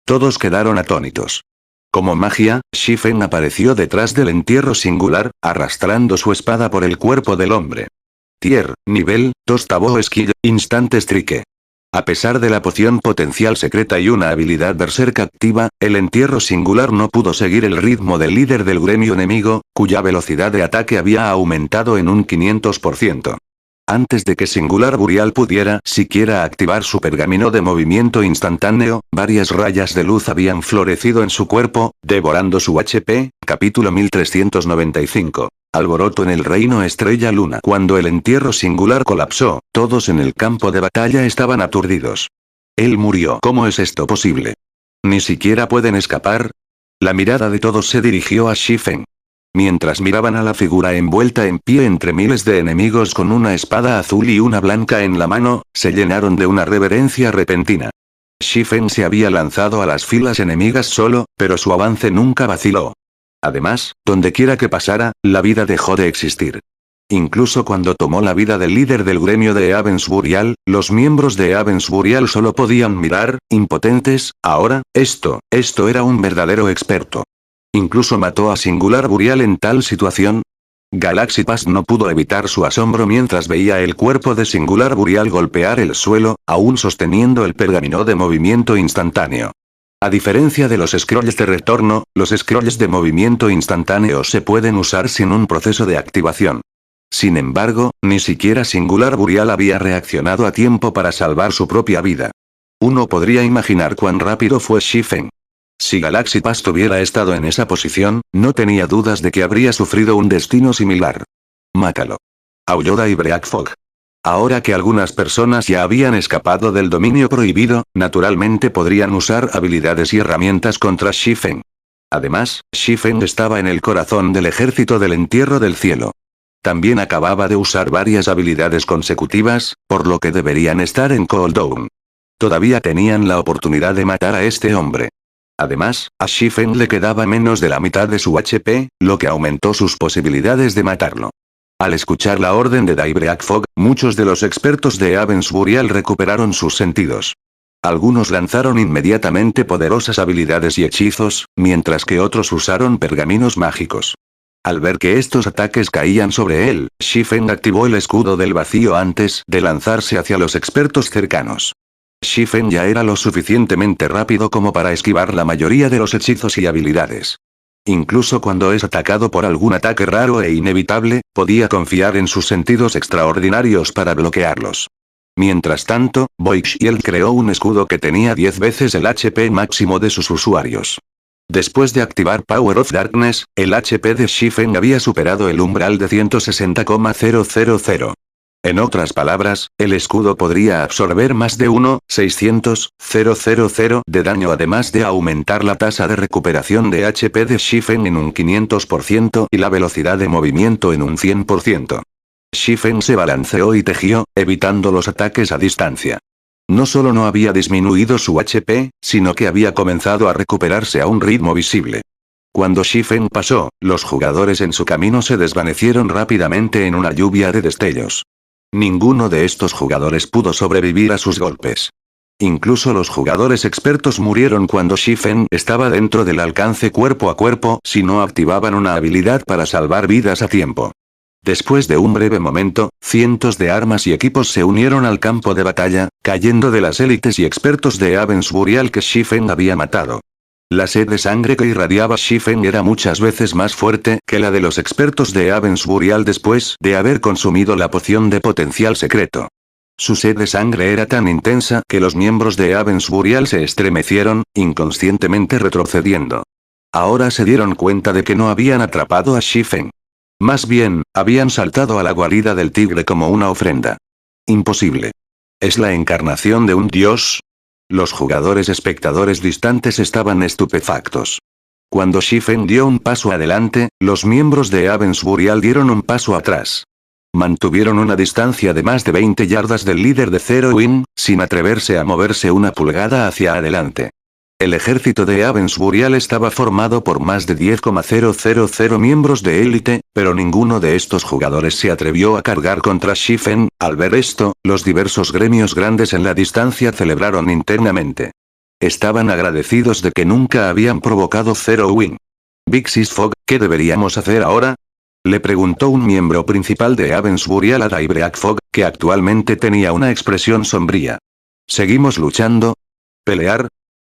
Speaker 1: Todos quedaron atónitos. Como magia, Shifen apareció detrás del entierro singular, arrastrando su espada por el cuerpo del hombre. Tier, nivel, Tostabo Skill, Instant Strike. A pesar de la poción potencial secreta y una habilidad berserk activa, el entierro singular no pudo seguir el ritmo del líder del gremio enemigo, cuya velocidad de ataque había aumentado en un 500%. Antes de que Singular Burial pudiera siquiera activar su pergamino de movimiento instantáneo, varias rayas de luz habían florecido en su cuerpo, devorando su HP, capítulo 1395. Alboroto en el reino Estrella Luna. Cuando el entierro singular colapsó, todos en el campo de batalla estaban aturdidos. Él murió. ¿Cómo es esto posible? ¿Ni siquiera pueden escapar? La mirada de todos se dirigió a Shifen. Mientras miraban a la figura envuelta en pie entre miles de enemigos con una espada azul y una blanca en la mano, se llenaron de una reverencia repentina. Shifen se había lanzado a las filas enemigas solo, pero su avance nunca vaciló. Además, dondequiera que pasara, la vida dejó de existir. Incluso cuando tomó la vida del líder del gremio de Avens Burial, los miembros de Avens Burial solo podían mirar, impotentes. Ahora, esto era un verdadero experto. Incluso mató a Singular Burial en tal situación. Galaxy Pass no pudo evitar su asombro mientras veía el cuerpo de Singular Burial golpear el suelo, aún sosteniendo el pergamino de movimiento instantáneo. A diferencia de los scrolls de retorno, los scrolls de movimiento instantáneo se pueden usar sin un proceso de activación. Sin embargo, ni siquiera Singular Burial había reaccionado a tiempo para salvar su propia vida. Uno podría imaginar cuán rápido fue Shifen. Si Galaxy Pass hubiera estado en esa posición, no tenía dudas de que habría sufrido un destino similar. Mátalo. Aulló Daybreak Fog. Ahora que algunas personas ya habían escapado del dominio prohibido, naturalmente podrían usar habilidades y herramientas contra Shifen. Además, Shifen estaba en el corazón del ejército del entierro del cielo. También acababa de usar varias habilidades consecutivas, por lo que deberían estar en cooldown. Todavía tenían la oportunidad de matar a este hombre. Además, a Shifen le quedaba menos de la mitad de su HP, lo que aumentó sus posibilidades de matarlo. Al escuchar la orden de Daybreak Fog, muchos de los expertos de Avens Burial recuperaron sus sentidos. Algunos lanzaron inmediatamente poderosas habilidades y hechizos, mientras que otros usaron pergaminos mágicos. Al ver que estos ataques caían sobre él, Shifen activó el escudo del vacío antes de lanzarse hacia los expertos cercanos. Shifen ya era lo suficientemente rápido como para esquivar la mayoría de los hechizos y habilidades. Incluso cuando es atacado por algún ataque raro e inevitable, podía confiar en sus sentidos extraordinarios para bloquearlos. Mientras tanto, Boikshield creó un escudo que tenía 10 veces el HP máximo de sus usuarios. Después de activar Power of Darkness, el HP de Shifen había superado el umbral de 160,000. En otras palabras, el escudo podría absorber más de 1,600,000 de daño además de aumentar la tasa de recuperación de HP de Shifen en un 500% y la velocidad de movimiento en un 100%. Shifen se balanceó y tejió, evitando los ataques a distancia. No solo no había disminuido su HP, sino que había comenzado a recuperarse a un ritmo visible. Cuando Shifen pasó, los jugadores en su camino se desvanecieron rápidamente en una lluvia de destellos. Ninguno de estos jugadores pudo sobrevivir a sus golpes. Incluso los jugadores expertos murieron cuando Shifen estaba dentro del alcance cuerpo a cuerpo si no activaban una habilidad para salvar vidas a tiempo. Después de un breve momento, cientos de armas y equipos se unieron al campo de batalla, cayendo de las élites y expertos de Avens Burial que Shifen había matado. La sed de sangre que irradiaba Shifen era muchas veces más fuerte que la de los expertos de Avens Burial después de haber consumido la poción de potencial secreto. Su sed de sangre era tan intensa que los miembros de Avens Burial se estremecieron, inconscientemente retrocediendo. Ahora se dieron cuenta de que no habían atrapado a Shifen. Más bien, habían saltado a la guarida del tigre como una ofrenda. Imposible. ¿Es la encarnación de un dios? Los jugadores espectadores distantes estaban estupefactos. Cuando Shifen dio un paso adelante, los miembros de Avens Burial dieron un paso atrás. Mantuvieron una distancia de más de 20 yardas del líder de Zero Wing, sin atreverse a moverse una pulgada hacia adelante. El ejército de Avens Burial estaba formado por más de 10,000 miembros de élite, pero ninguno de estos jugadores se atrevió a cargar contra Shifen. Al ver esto, los diversos gremios grandes en la distancia celebraron internamente. Estaban agradecidos de que nunca habían provocado Zero Wing. Big Sis Fog, ¿qué deberíamos hacer ahora? Le preguntó un miembro principal de Avens Burial a Daybreak Fog, que actualmente tenía una expresión sombría. ¿Seguimos luchando? ¿Pelear?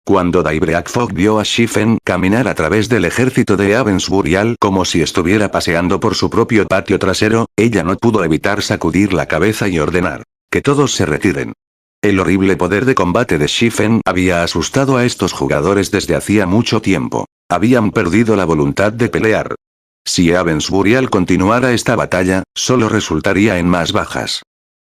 Speaker 1: Cuando Daybreak Fog vio a Shifen caminar a través del ejército de Avens Burial como si estuviera paseando por su propio patio trasero, ella no pudo evitar sacudir la cabeza y ordenar: que todos se retiren. El horrible poder de combate de Shifen había asustado a estos jugadores desde hacía mucho tiempo. Habían perdido la voluntad de pelear. Si Avens Burial continuara esta batalla, solo resultaría en más bajas.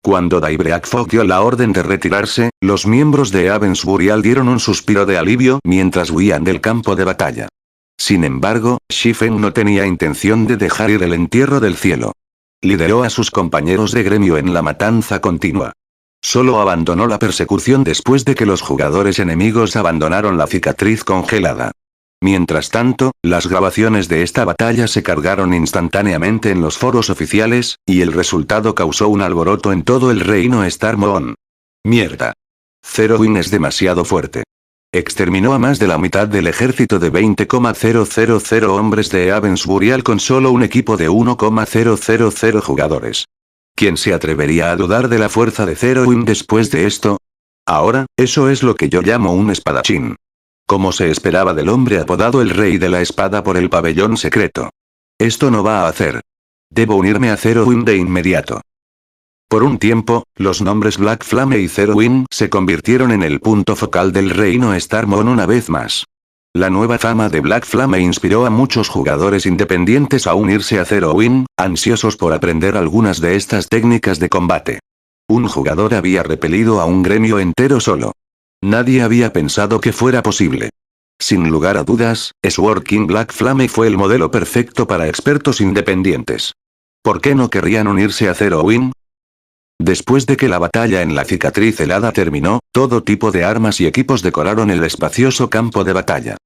Speaker 1: Cuando Daybreak Fog dio la orden de retirarse, los miembros de Avens Burial dieron un suspiro de alivio mientras huían del campo de batalla. Sin embargo, Shifen no tenía intención de dejar ir el entierro del cielo. Lideró a sus compañeros de gremio en la matanza continua. Solo abandonó la persecución después de que los jugadores enemigos abandonaron la cicatriz congelada. Mientras tanto, las grabaciones de esta batalla se cargaron instantáneamente en los foros oficiales, y el resultado causó un alboroto en todo el reino Star Moon. Mierda. Zero Wing es demasiado fuerte. Exterminó a más de la mitad del ejército de 20,000 hombres de Avens Burial con solo un equipo de 1,000 jugadores. ¿Quién se atrevería a dudar de la fuerza de Zero Wing después de esto? Ahora, eso es lo que yo llamo un espadachín. Como se esperaba del hombre apodado el Rey de la Espada por el pabellón secreto. Esto no va a hacer. Debo unirme a Zero Wing de inmediato. Por un tiempo, los nombres Black Flame y Zero Wing se convirtieron en el punto focal del reino Star Moon una vez más. La nueva fama de Black Flame inspiró a muchos jugadores independientes a unirse a Zero Wing, ansiosos por aprender algunas de estas técnicas de combate. Un jugador había repelido a un gremio entero solo. Nadie había pensado que fuera posible. Sin lugar a dudas, Sword King Black Flame fue el modelo perfecto para expertos independientes. ¿Por qué no querrían unirse a Zero Wing? Después de que la batalla en la cicatriz helada terminó, todo tipo de armas y equipos decoraron el espacioso campo de batalla.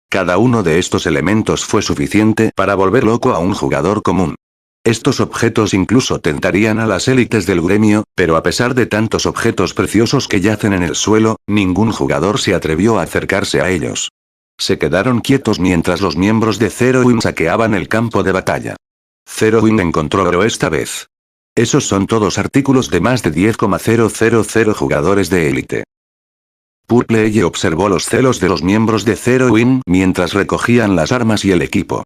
Speaker 1: Cada uno de estos elementos fue suficiente para volver loco a un jugador común. Estos objetos incluso tentarían a las élites del gremio, pero a pesar de tantos objetos preciosos que yacen en el suelo, ningún jugador se atrevió a acercarse a ellos. Se quedaron quietos mientras los miembros de Zero Wing saqueaban el campo de batalla. Zero Wing encontró oro esta vez. Esos son todos artículos de más de 10,000 jugadores de élite. Purple Eye observó los celos de los miembros de Zero Wing mientras recogían las armas y el equipo.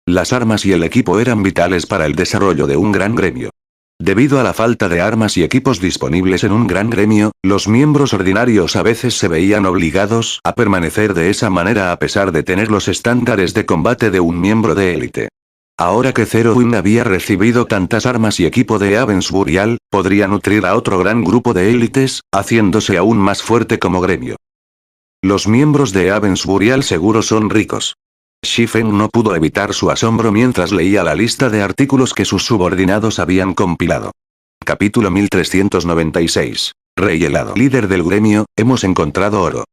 Speaker 1: Las armas y el equipo eran vitales para el desarrollo de un gran gremio. Debido a la falta de armas y equipos disponibles en un gran gremio, los miembros ordinarios a veces se veían obligados a permanecer de esa manera a pesar de tener los estándares de combate de un miembro de élite. Ahora que Zero Wing había recibido tantas armas y equipo de Avens Burial, podría nutrir a otro gran grupo de élites, haciéndose aún más fuerte como gremio. Los miembros de Avens Burial seguro son ricos. Shifen no pudo evitar su asombro mientras leía la lista de artículos que sus subordinados habían compilado. Capítulo 1396. Rey helado. Líder del gremio, hemos encontrado oro.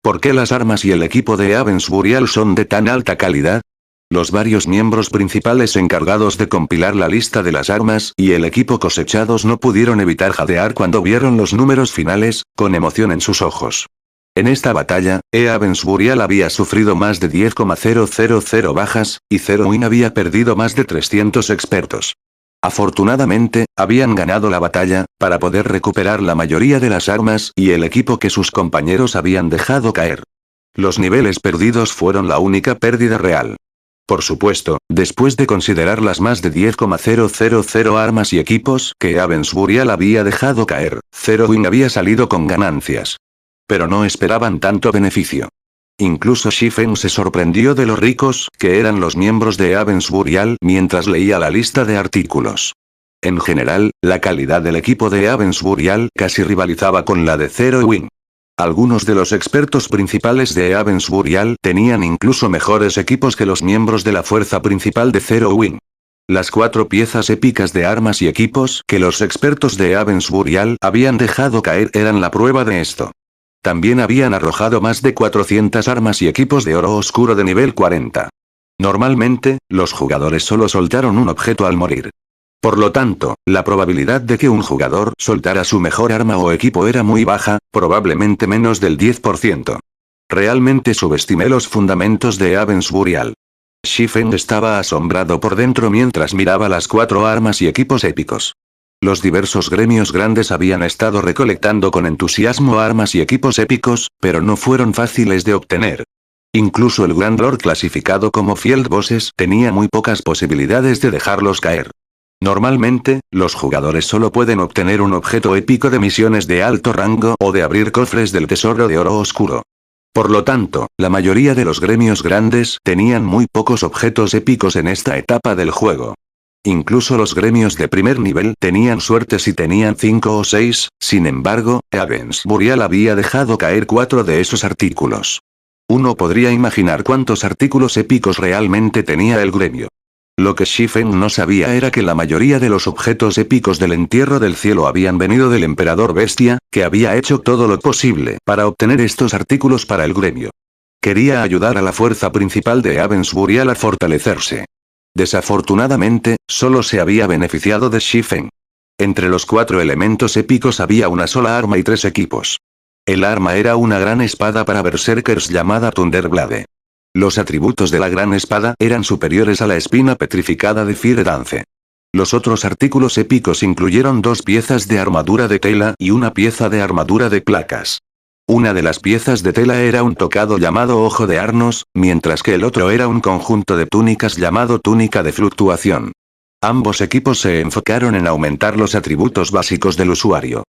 Speaker 1: ¿Por qué las armas y el equipo de Avens Burial son de tan alta calidad? Los varios miembros principales encargados de compilar la lista de las armas y el equipo cosechados no pudieron evitar jadear cuando vieron los números finales, con emoción en sus ojos. En esta batalla, Avens Burial había sufrido más de 10,000 bajas, y Zero Wing había perdido más de 300 expertos. Afortunadamente, habían ganado la batalla, para poder recuperar la mayoría de las armas y el equipo que sus compañeros habían dejado caer. Los niveles perdidos fueron la única pérdida real. Por supuesto, después de considerar las más de 10,000 armas y equipos que Ravensburial había dejado caer, Zero Wing había salido con ganancias. Pero no esperaban tanto beneficio. Incluso Shifen se sorprendió de lo ricos que eran los miembros de Ravensburial mientras leía la lista de artículos. En general, la calidad del equipo de Ravensburial casi rivalizaba con la de Zero Wing. Algunos de los expertos principales de Ravensburial tenían incluso mejores equipos que los miembros de la fuerza principal de Zero Wing. Las 4 piezas épicas de armas y equipos que los expertos de Ravensburial habían dejado caer eran la prueba de esto. También habían arrojado más de 400 armas y equipos de oro oscuro de nivel 40. Normalmente, los jugadores solo soltaron un objeto al morir. Por lo tanto, la probabilidad de que un jugador soltara su mejor arma o equipo era muy baja, probablemente menos del 10%. Realmente subestimé los fundamentos de Ravensburial. Shifen estaba asombrado por dentro mientras miraba las 4 armas y equipos épicos. Los diversos gremios grandes habían estado recolectando con entusiasmo armas y equipos épicos, pero no fueron fáciles de obtener. Incluso el Grand Lord clasificado como Field Bosses tenía muy pocas posibilidades de dejarlos caer. Normalmente, los jugadores solo pueden obtener un objeto épico de misiones de alto rango o de abrir cofres del tesoro de oro oscuro. Por lo tanto, la mayoría de los gremios grandes tenían muy pocos objetos épicos en esta etapa del juego. Incluso los gremios de primer nivel tenían suerte si tenían 5 o 6, sin embargo, Ravensburial había dejado caer 4 de esos artículos. Uno podría imaginar cuántos artículos épicos realmente tenía el gremio. Lo que Shifen no sabía era que la mayoría de los objetos épicos del entierro del cielo habían venido del emperador bestia, que había hecho todo lo posible para obtener estos artículos para el gremio. Quería ayudar a la fuerza principal de Ravensburial a fortalecerse. Desafortunadamente, solo se había beneficiado de Shifen. Entre los 4 elementos épicos había una sola arma y 3 equipos. El arma era una gran espada para berserkers llamada Thunderblade. Los atributos de la gran espada eran superiores a la espina petrificada de Fire Dance. Los otros artículos épicos incluyeron 2 piezas de armadura de tela y una pieza de armadura de placas. Una de las piezas de tela era un tocado llamado Ojo de Arnos, mientras que el otro era un conjunto de túnicas llamado Túnica de Fluctuación. Ambos equipos se enfocaron en aumentar los atributos básicos del usuario.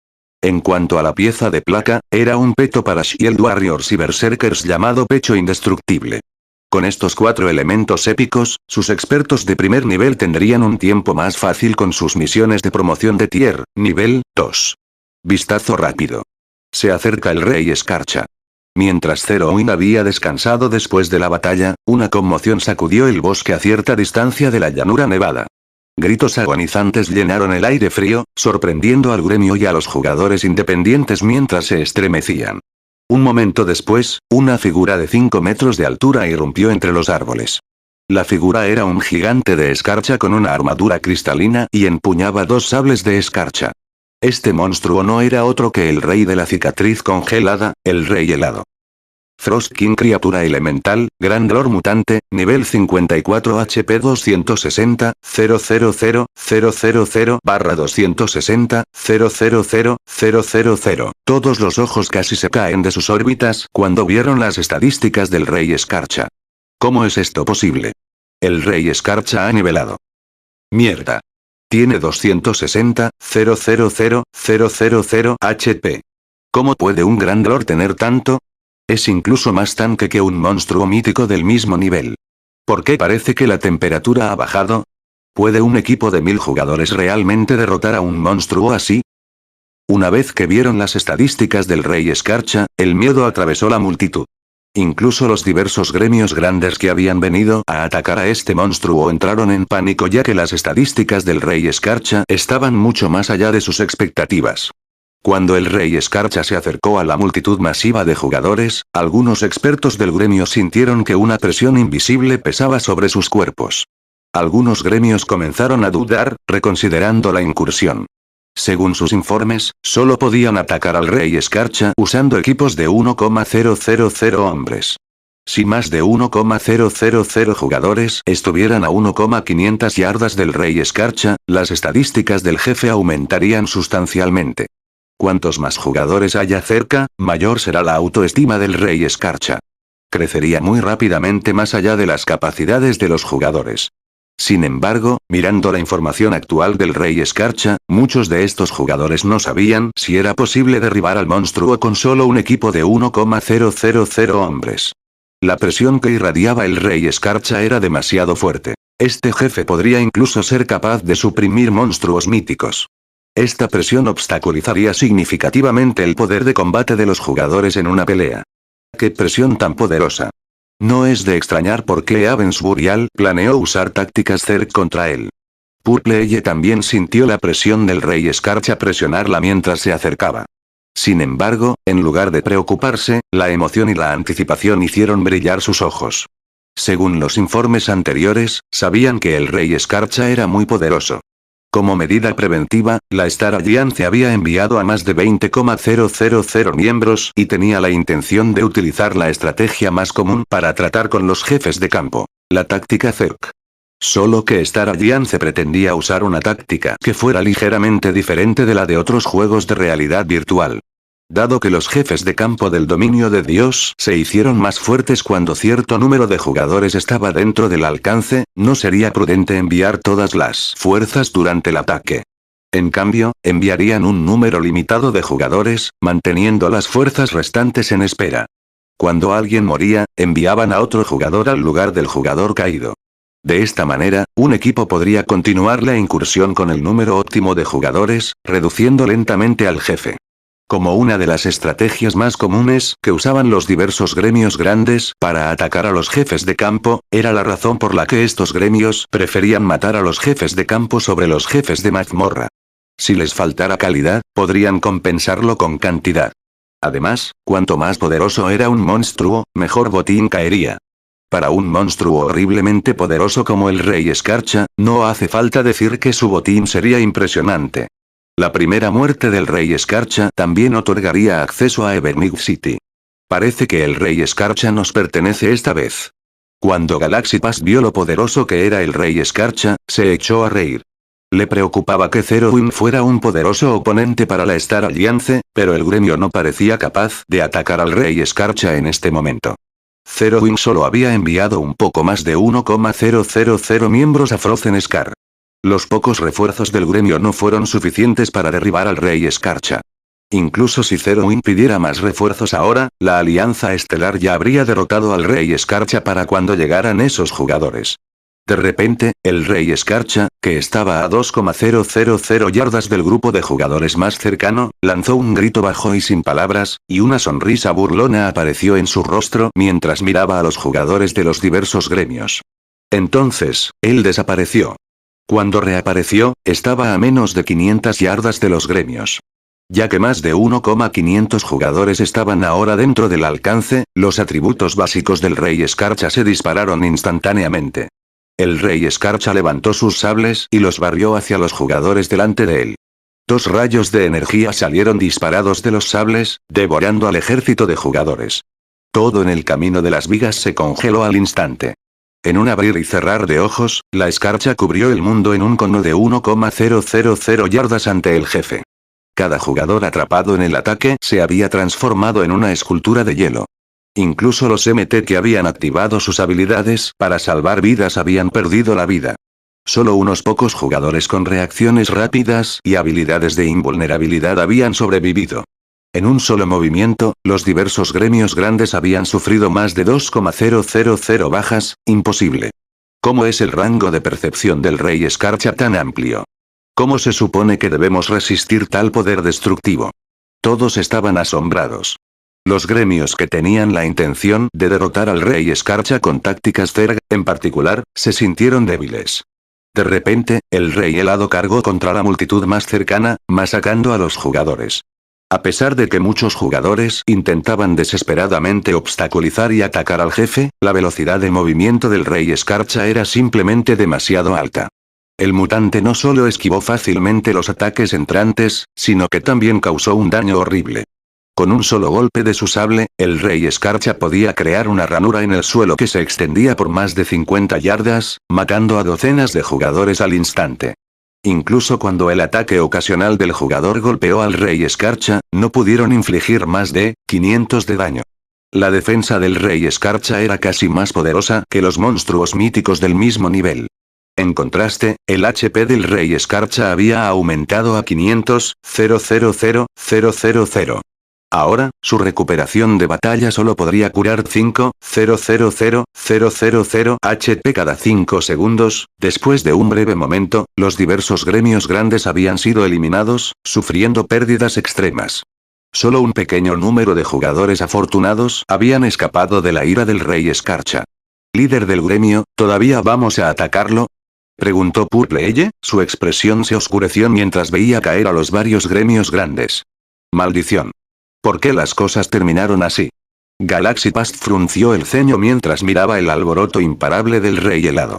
Speaker 1: En cuanto a la pieza de placa, era un peto para Shield Warriors y Berserkers llamado Pecho Indestructible. Con estos 4 elementos épicos, sus expertos de primer nivel tendrían un tiempo más fácil con sus misiones de promoción de tier, nivel 2. Vistazo rápido. Se acerca el Rey Escarcha. Mientras Zero Wing había descansado después de la batalla, una conmoción sacudió el bosque a cierta distancia de la llanura nevada. Gritos agonizantes llenaron el aire frío, sorprendiendo al gremio y a los jugadores independientes mientras se estremecían. Un momento después, una figura de 5 metros de altura irrumpió entre los árboles. La figura era un gigante de escarcha con una armadura cristalina y empuñaba 2 sables de escarcha. Este monstruo no era otro que el rey de la cicatriz congelada, el Rey Helado. Frost King criatura elemental, Grand Lord mutante, nivel 54 HP 260, 000-260, 000-000. Todos los ojos casi se caen de sus órbitas cuando vieron las estadísticas del Rey Escarcha. ¿Cómo es esto posible? El Rey Escarcha ha nivelado. Mierda. Tiene 260, 000 HP. ¿Cómo puede un Grand Lord tener tanto? Es incluso más tanque que un monstruo mítico del mismo nivel. ¿Por qué parece que la temperatura ha bajado? ¿Puede un equipo de 1000 jugadores realmente derrotar a un monstruo así? Una vez que vieron las estadísticas del Rey Escarcha, el miedo atravesó la multitud. Incluso los diversos gremios grandes que habían venido a atacar a este monstruo entraron en pánico ya que las estadísticas del Rey Escarcha estaban mucho más allá de sus expectativas. Cuando el Rey Escarcha se acercó a la multitud masiva de jugadores, algunos expertos del gremio sintieron que una presión invisible pesaba sobre sus cuerpos. Algunos gremios comenzaron a dudar, reconsiderando la incursión. Según sus informes, solo podían atacar al Rey Escarcha usando equipos de 1,000 hombres. Si más de 1,000 jugadores estuvieran a 1,500 yardas del Rey Escarcha, las estadísticas del jefe aumentarían sustancialmente. Cuantos más jugadores haya cerca, mayor será la autoestima del Rey Escarcha. crecería muy rápidamente más allá de las capacidades de los jugadores. Sin embargo, mirando la información actual del Rey Escarcha, muchos de estos jugadores no sabían si era posible derribar al monstruo con solo un equipo de 1,000 hombres. La presión que irradiaba el Rey Escarcha era demasiado fuerte. Este jefe podría incluso ser capaz de suprimir monstruos míticos. Esta presión obstaculizaría significativamente el poder de combate de los jugadores en una pelea. ¡Qué presión tan poderosa! No es de extrañar por qué Avensburial planeó usar tácticas Zerg contra él. Purple también sintió la presión del Rey Escarcha presionarla mientras se acercaba. Sin embargo, en lugar de preocuparse, la emoción y la anticipación hicieron brillar sus ojos. Según los informes anteriores, sabían que el Rey Escarcha era muy poderoso. Como medida preventiva, la Star Alliance había enviado a más de 20,000 miembros y tenía la intención de utilizar la estrategia más común para tratar con los jefes de campo, la táctica Zerg. Solo que Star Alliance pretendía usar una táctica que fuera ligeramente diferente de la de otros juegos de realidad virtual. Dado que los jefes de campo del dominio de Dios se hicieron más fuertes cuando cierto número de jugadores estaba dentro del alcance, no sería prudente enviar todas las fuerzas durante el ataque. En cambio, enviarían un número limitado de jugadores, manteniendo las fuerzas restantes en espera. Cuando alguien moría, enviaban a otro jugador al lugar del jugador caído. De esta manera, un equipo podría continuar la incursión con el número óptimo de jugadores, reduciendo lentamente al jefe. Como una de las estrategias más comunes que usaban los diversos gremios grandes para atacar a los jefes de campo, era la razón por la que estos gremios preferían matar a los jefes de campo sobre los jefes de mazmorra. Si les faltara calidad, podrían compensarlo con cantidad. Además, cuanto más poderoso era un monstruo, mejor botín caería. Para un monstruo horriblemente poderoso como el Rey Escarcha, no hace falta decir que su botín sería impresionante. La primera muerte del Rey Escarcha también otorgaría acceso a Evermead City. Parece que el Rey Escarcha nos pertenece esta vez. Cuando Galaxy Pass vio lo poderoso que era el Rey Escarcha, se echó a reír. Le preocupaba que Zerowin fuera un poderoso oponente para la Star Alliance, pero el gremio no parecía capaz de atacar al Rey Escarcha en este momento. Zerowin solo había enviado un poco más de 1,000 miembros a Frozen Scar. Los pocos refuerzos del gremio no fueron suficientes para derribar al Rey Escarcha. Incluso si Zerowin pidiera más refuerzos ahora, la Alianza Estelar ya habría derrotado al Rey Escarcha para cuando llegaran esos jugadores. De repente, el Rey Escarcha, que estaba a 2,000 yardas del grupo de jugadores más cercano, lanzó un grito bajo y sin palabras, y una sonrisa burlona apareció en su rostro mientras miraba a los jugadores de los diversos gremios. Entonces, él desapareció. Cuando reapareció, estaba a menos de 500 yardas de los gremios. Ya que más de 1,500 jugadores estaban ahora dentro del alcance, los atributos básicos del Rey Escarcha se dispararon instantáneamente. El Rey Escarcha levantó sus sables y los barrió hacia los jugadores delante de él. 2 rayos de energía salieron disparados de los sables, devorando al ejército de jugadores. Todo en el camino de las vigas se congeló al instante. En un abrir y cerrar de ojos, la escarcha cubrió el mundo en un cono de 1,000 yardas ante el jefe. Cada jugador atrapado en el ataque se había transformado en una escultura de hielo. Incluso los MT que habían activado sus habilidades para salvar vidas habían perdido la vida. Solo unos pocos jugadores con reacciones rápidas y habilidades de invulnerabilidad habían sobrevivido. En un solo movimiento, los diversos gremios grandes habían sufrido más de 2,000 bajas, imposible. ¿Cómo es el rango de percepción del Rey Escarcha tan amplio? ¿Cómo se supone que debemos resistir tal poder destructivo? Todos estaban asombrados. Los gremios que tenían la intención de derrotar al Rey Escarcha con tácticas Zerg, en particular, se sintieron débiles. De repente, el Rey Helado cargó contra la multitud más cercana, masacrando a los jugadores. A pesar de que muchos jugadores intentaban desesperadamente obstaculizar y atacar al jefe, la velocidad de movimiento del Rey Escarcha era simplemente demasiado alta. El mutante no solo esquivó fácilmente los ataques entrantes, sino que también causó un daño horrible. Con un solo golpe de su sable, el Rey Escarcha podía crear una ranura en el suelo que se extendía por más de 50 yardas, matando a docenas de jugadores al instante. Incluso cuando el ataque ocasional del jugador golpeó al Rey Escarcha, no pudieron infligir más de 500 de daño. La defensa del Rey Escarcha era casi más poderosa que los monstruos míticos del mismo nivel. En contraste, el HP del Rey Escarcha había aumentado a 500.000. Ahora, su recuperación de batalla solo podría curar 5.000.000 HP cada 5 segundos. Después de un breve momento, los diversos gremios grandes habían sido eliminados, sufriendo pérdidas extremas. Solo un pequeño número de jugadores afortunados habían escapado de la ira del Rey Escarcha. Líder del gremio, ¿todavía vamos a atacarlo?, preguntó Purple. Su expresión se oscureció mientras veía caer a los varios gremios grandes. Maldición. ¿Por qué las cosas terminaron así? Galaxy Past frunció el ceño mientras miraba el alboroto imparable del Rey Helado.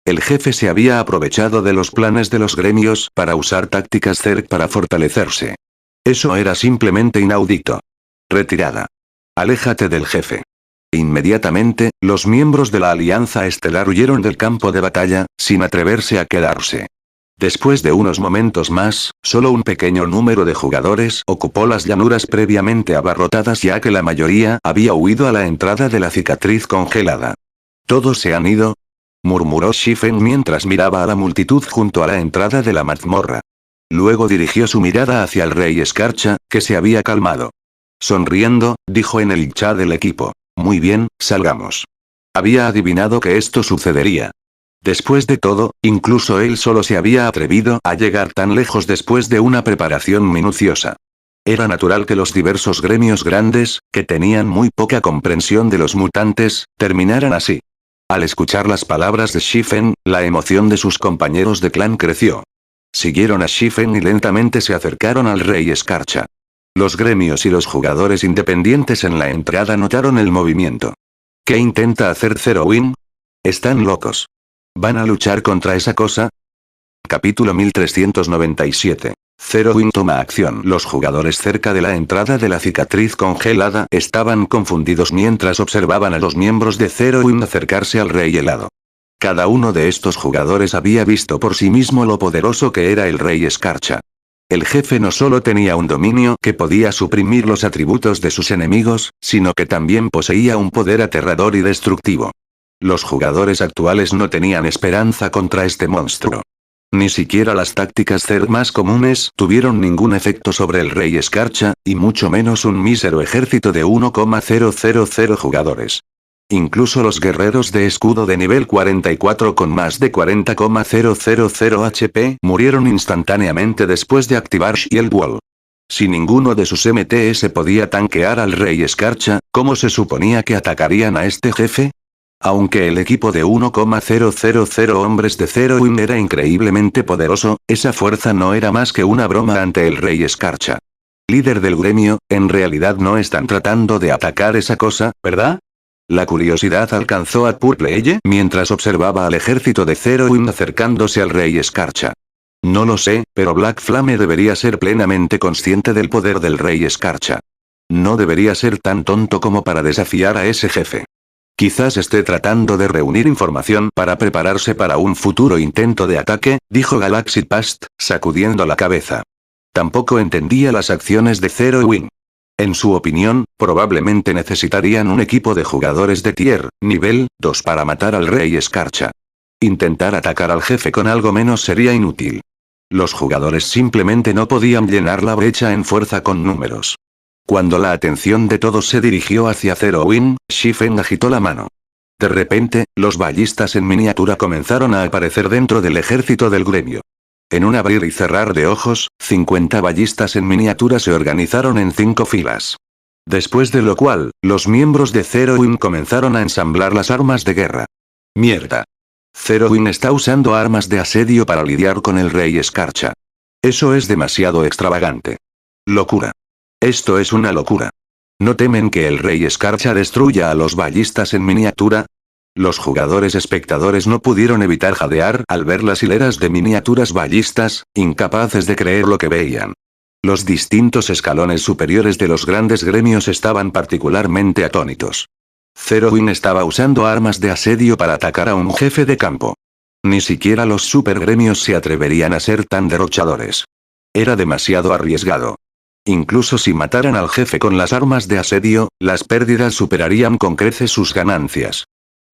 Speaker 1: El jefe se había aprovechado de los planes de los gremios para usar tácticas Zerg para fortalecerse. Eso era simplemente inaudito. Retirada. Aléjate del jefe. Inmediatamente, los miembros de la Alianza Estelar huyeron del campo de batalla, sin atreverse a quedarse. Después de unos momentos más, solo un pequeño número de jugadores ocupó las llanuras previamente abarrotadas ya que la mayoría había huido a la entrada de la cicatriz congelada. ¿Todos se han ido?, murmuró Shifen mientras miraba a la multitud junto a la entrada de la mazmorra. Luego dirigió su mirada hacia el Rey Escarcha, que se había calmado. Sonriendo, dijo en el chat del equipo. Muy bien, salgamos. Había adivinado que esto sucedería. Después de todo, incluso él solo se había atrevido a llegar tan lejos después de una preparación minuciosa. Era natural que los diversos gremios grandes, que tenían muy poca comprensión de los mutantes, terminaran así. Al escuchar las palabras de Shifen, la emoción de sus compañeros de clan creció. Siguieron a Shifen y lentamente se acercaron al Rey Escarcha. Los gremios y los jugadores independientes en la entrada notaron el movimiento. ¿Qué intenta hacer Zerowin? Están locos. ¿Van a luchar contra esa cosa? Capítulo 1397. Zerowin toma acción. Los jugadores cerca de la entrada de la cicatriz congelada estaban confundidos mientras observaban a los miembros de Zerowin acercarse al Rey Helado. Cada uno de estos jugadores había visto por sí mismo lo poderoso que era el Rey Escarcha. El jefe no solo tenía un dominio que podía suprimir los atributos de sus enemigos, sino que también poseía un poder aterrador y destructivo. Los jugadores actuales no tenían esperanza contra este monstruo. Ni siquiera las tácticas Zerg más comunes tuvieron ningún efecto sobre el Rey Escarcha, y mucho menos un mísero ejército de 1,000 jugadores. Incluso los guerreros de escudo de nivel 44 con más de 40,000 HP murieron instantáneamente después de activar Shield Wall. Si ninguno de sus MTS podía tanquear al Rey Escarcha, ¿cómo se suponía que atacarían a este jefe? Aunque el equipo de 1,000 hombres de Zerowin era increíblemente poderoso, esa fuerza no era más que una broma ante el Rey Escarcha. Líder del gremio, en realidad no están tratando de atacar esa cosa, ¿verdad? La curiosidad alcanzó a Purple mientras observaba al ejército de Zerowin acercándose al Rey Escarcha. No lo sé, pero Black Flame debería ser plenamente consciente del poder del Rey Escarcha. No debería ser tan tonto como para desafiar a ese jefe. Quizás esté tratando de reunir información para prepararse para un futuro intento de ataque, dijo Galaxy Past, sacudiendo la cabeza. Tampoco entendía las acciones de Zerowin. En su opinión, probablemente necesitarían un equipo de jugadores de tier, nivel 2 para matar al Rey Escarcha. Intentar atacar al jefe con algo menos sería inútil. Los jugadores simplemente no podían llenar la brecha en fuerza con números. Cuando la atención de todos se dirigió hacia Zerowin, Shifen agitó la mano. De repente, los ballistas en miniatura comenzaron a aparecer dentro del ejército del gremio. En un abrir y cerrar de ojos, 50 ballistas en miniatura se organizaron en 5 filas. Después de lo cual, los miembros de Zerowin comenzaron a ensamblar las armas de guerra. ¡Mierda! Zerowin está usando armas de asedio para lidiar con el Rey Escarcha. Eso es demasiado extravagante. Locura. Esto es una locura. ¿No temen que el Rey Escarcha destruya a los ballistas en miniatura? Los jugadores espectadores no pudieron evitar jadear al ver las hileras de miniaturas ballistas, incapaces de creer lo que veían. Los distintos escalones superiores de los grandes gremios estaban particularmente atónitos. Zerowin estaba usando armas de asedio para atacar a un jefe de campo. Ni siquiera los supergremios se atreverían a ser tan derrochadores. Era demasiado arriesgado. Incluso si mataran al jefe con las armas de asedio, las pérdidas superarían con creces sus ganancias.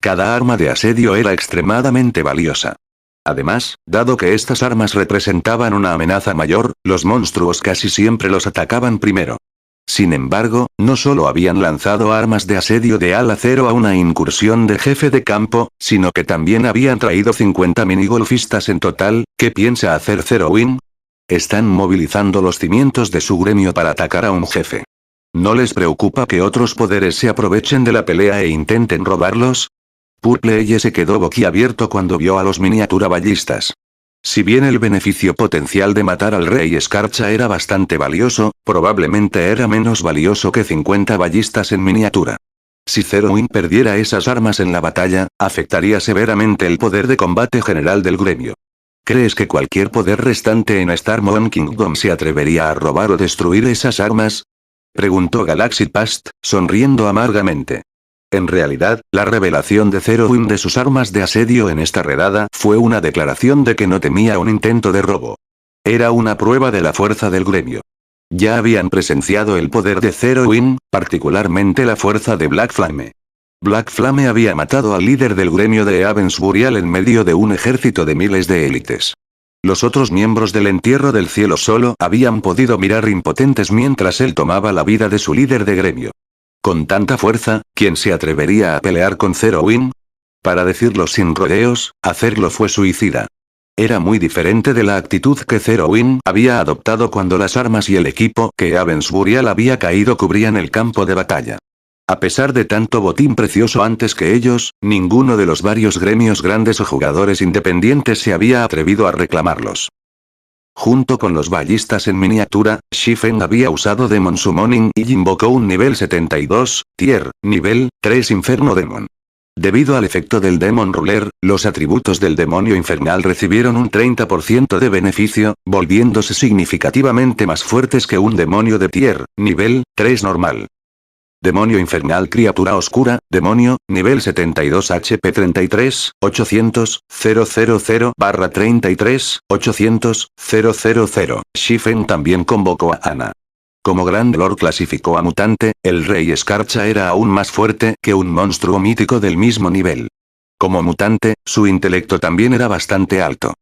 Speaker 1: Cada arma de asedio era extremadamente valiosa. Además, dado que estas armas representaban una amenaza mayor, los monstruos casi siempre los atacaban primero. Sin embargo, no solo habían lanzado armas de asedio de ala cero a una incursión de jefe de campo, sino que también habían traído 50 minigolfistas en total. ¿Qué piensa hacer Zero Wing? Están movilizando los cimientos de su gremio para atacar a un jefe. ¿No les preocupa que otros poderes se aprovechen de la pelea e intenten robarlos? Purple Eye se quedó boquiabierto cuando vio a los miniatura ballistas. Si bien el beneficio potencial de matar al Rey Escarcha era bastante valioso, probablemente era menos valioso que 50 ballistas en miniatura. Si Zero Wing perdiera esas armas en la batalla, afectaría severamente el poder de combate general del gremio. ¿Crees que cualquier poder restante en Star Moon Kingdom se atrevería a robar o destruir esas armas? Preguntó Galaxy Past, sonriendo amargamente. En realidad, la revelación de Zero Wing de sus armas de asedio en esta redada fue una declaración de que no temía un intento de robo. Era una prueba de la fuerza del gremio. Ya habían presenciado el poder de Zero Wing, particularmente la fuerza de Black Flame. Black Flame había matado al líder del gremio de Avens Burial en medio de un ejército de miles de élites. Los otros miembros del Entierro del Cielo solo habían podido mirar impotentes mientras él tomaba la vida de su líder de gremio. Con tanta fuerza, ¿quién se atrevería a pelear con Zero Wing? Para decirlo sin rodeos, hacerlo fue suicida. Era muy diferente de la actitud que Zero Wing había adoptado cuando las armas y el equipo que Avens Burial había caído cubrían el campo de batalla. A pesar de tanto botín precioso antes que ellos, ninguno de los varios gremios grandes o jugadores independientes se había atrevido a reclamarlos. Junto con los ballistas en miniatura, Shifen había usado Demon Summoning y invocó un nivel 72, tier, nivel 3 Inferno Demon. Debido al efecto del Demon Ruler, los atributos del demonio infernal recibieron un 30% de beneficio, volviéndose significativamente más fuertes que un demonio de tier, nivel 3 normal. Demonio infernal criatura oscura, demonio, nivel 72 HP 33, 800, 000/33, 800, 000. Shifen también convocó a Ana. Como Grand Lord clasificó a mutante, el Rey Escarcha era aún más fuerte que un monstruo mítico del mismo nivel. Como mutante, su intelecto también era bastante alto.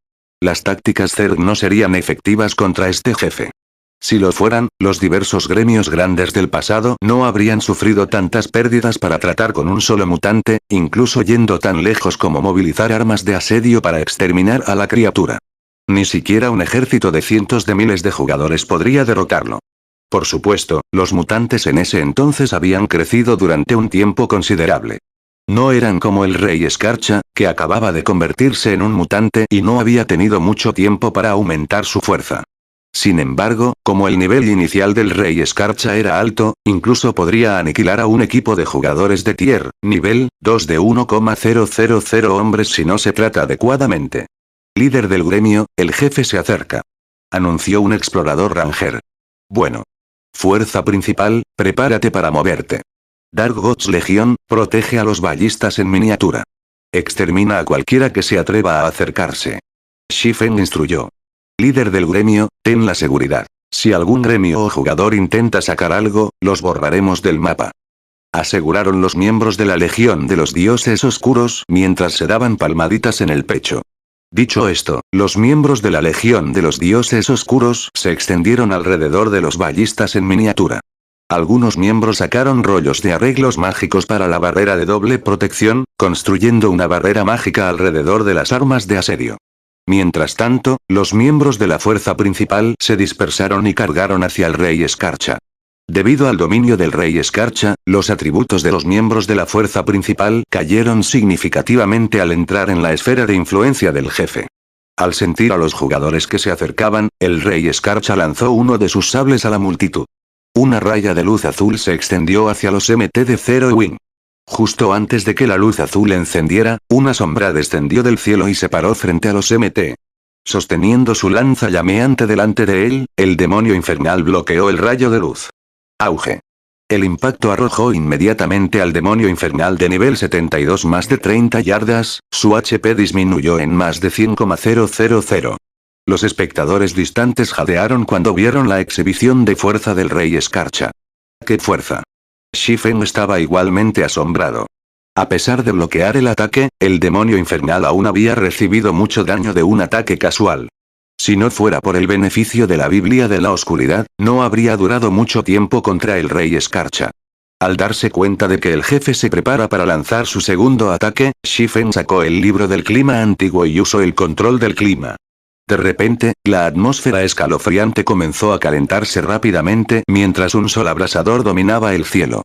Speaker 1: Las tácticas Zerg no serían efectivas contra este jefe. Si lo fueran, los diversos gremios grandes del pasado no habrían sufrido tantas pérdidas para tratar con un solo mutante, incluso yendo tan lejos como movilizar armas de asedio para exterminar a la criatura. Ni siquiera un ejército de cientos de miles de jugadores podría derrotarlo. Por supuesto, los mutantes en ese entonces habían crecido durante un tiempo considerable. No eran como el Rey Escarcha, que acababa de convertirse en un mutante y no había tenido mucho tiempo para aumentar su fuerza. Sin embargo, como el nivel inicial del Rey Escarcha era alto, incluso podría aniquilar a un equipo de jugadores de tier, nivel 2 de 1,000 hombres si no se trata adecuadamente. Líder del gremio, el jefe se acerca. Anunció un explorador ranger. Bueno. Fuerza principal, prepárate para moverte. Dark Gods Legión, protege a los ballistas en miniatura. Extermina a cualquiera que se atreva a acercarse. Shifen instruyó. Líder del gremio, ten la seguridad. Si algún gremio o jugador intenta sacar algo, los borraremos del mapa. Aseguraron los miembros de la Legión de los Dioses Oscuros mientras se daban palmaditas en el pecho. Dicho esto, los miembros de la Legión de los Dioses Oscuros se extendieron alrededor de los ballistas en miniatura. Algunos miembros sacaron rollos de arreglos mágicos para la barrera de doble protección, construyendo una barrera mágica alrededor de las armas de asedio. Mientras tanto, los miembros de la fuerza principal se dispersaron y cargaron hacia el Rey Escarcha. Debido al dominio del Rey Escarcha, los atributos de los miembros de la fuerza principal cayeron significativamente al entrar en la esfera de influencia del jefe. Al sentir a los jugadores que se acercaban, el Rey Escarcha lanzó uno de sus sables a la multitud. Una raya de luz azul se extendió hacia los MT de Zero Wing. Justo antes de que la luz azul encendiera, una sombra descendió del cielo y se paró frente a los MT. Sosteniendo su lanza llameante delante de él, el demonio infernal bloqueó el rayo de luz. Auge. El impacto arrojó inmediatamente al demonio infernal de nivel 72 más de 30 yardas, su HP disminuyó en más de 100,000. Los espectadores distantes jadearon cuando vieron la exhibición de fuerza del Rey Escarcha. ¡Qué fuerza! Shifen estaba igualmente asombrado. A pesar de bloquear el ataque, el demonio infernal aún había recibido mucho daño de un ataque casual. Si no fuera por el beneficio de la Biblia de la Oscuridad, no habría durado mucho tiempo contra el Rey Escarcha. Al darse cuenta de que el jefe se prepara para lanzar su segundo ataque, Shifen sacó el libro del clima antiguo y usó el control del clima. De repente, la atmósfera escalofriante comenzó a calentarse rápidamente mientras un sol abrasador dominaba el cielo.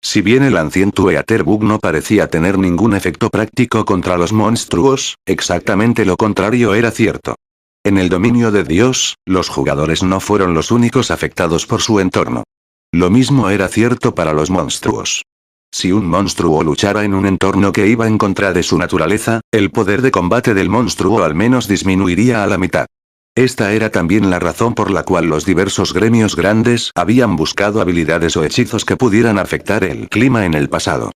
Speaker 1: Si bien el anciento Eaterbug no parecía tener ningún efecto práctico contra los monstruos, exactamente lo contrario era cierto. En el dominio de Dios, los jugadores no fueron los únicos afectados por su entorno. Lo mismo era cierto para los monstruos. Si un monstruo luchara en un entorno que iba en contra de su naturaleza, el poder de combate del monstruo al menos disminuiría a la mitad. Esta era también la razón por la cual los diversos gremios grandes habían buscado habilidades o hechizos que pudieran afectar el clima en el pasado.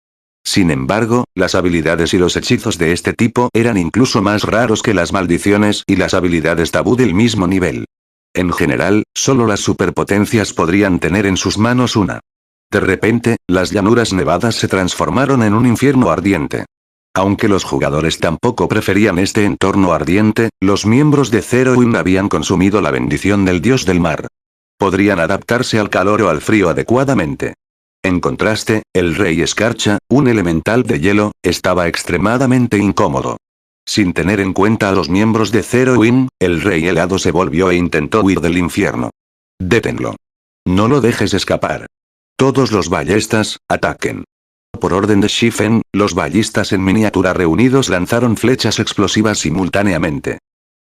Speaker 1: Sin embargo, las habilidades y los hechizos de este tipo eran incluso más raros que las maldiciones y las habilidades tabú del mismo nivel. En general, solo las superpotencias podrían tener en sus manos una. De repente, las llanuras nevadas se transformaron en un infierno ardiente. Aunque los jugadores tampoco preferían este entorno ardiente, los miembros de Zero Wind habían consumido la bendición del dios del mar. Podrían adaptarse al calor o al frío adecuadamente. En contraste, el Rey Escarcha, un elemental de hielo, estaba extremadamente incómodo. Sin tener en cuenta a los miembros de Zero Wind, el Rey Helado se volvió e intentó huir del infierno. Deténlo. No lo dejes escapar. Todos los ballestas, ataquen. Por orden de Shifen, los ballistas en miniatura reunidos lanzaron flechas explosivas simultáneamente.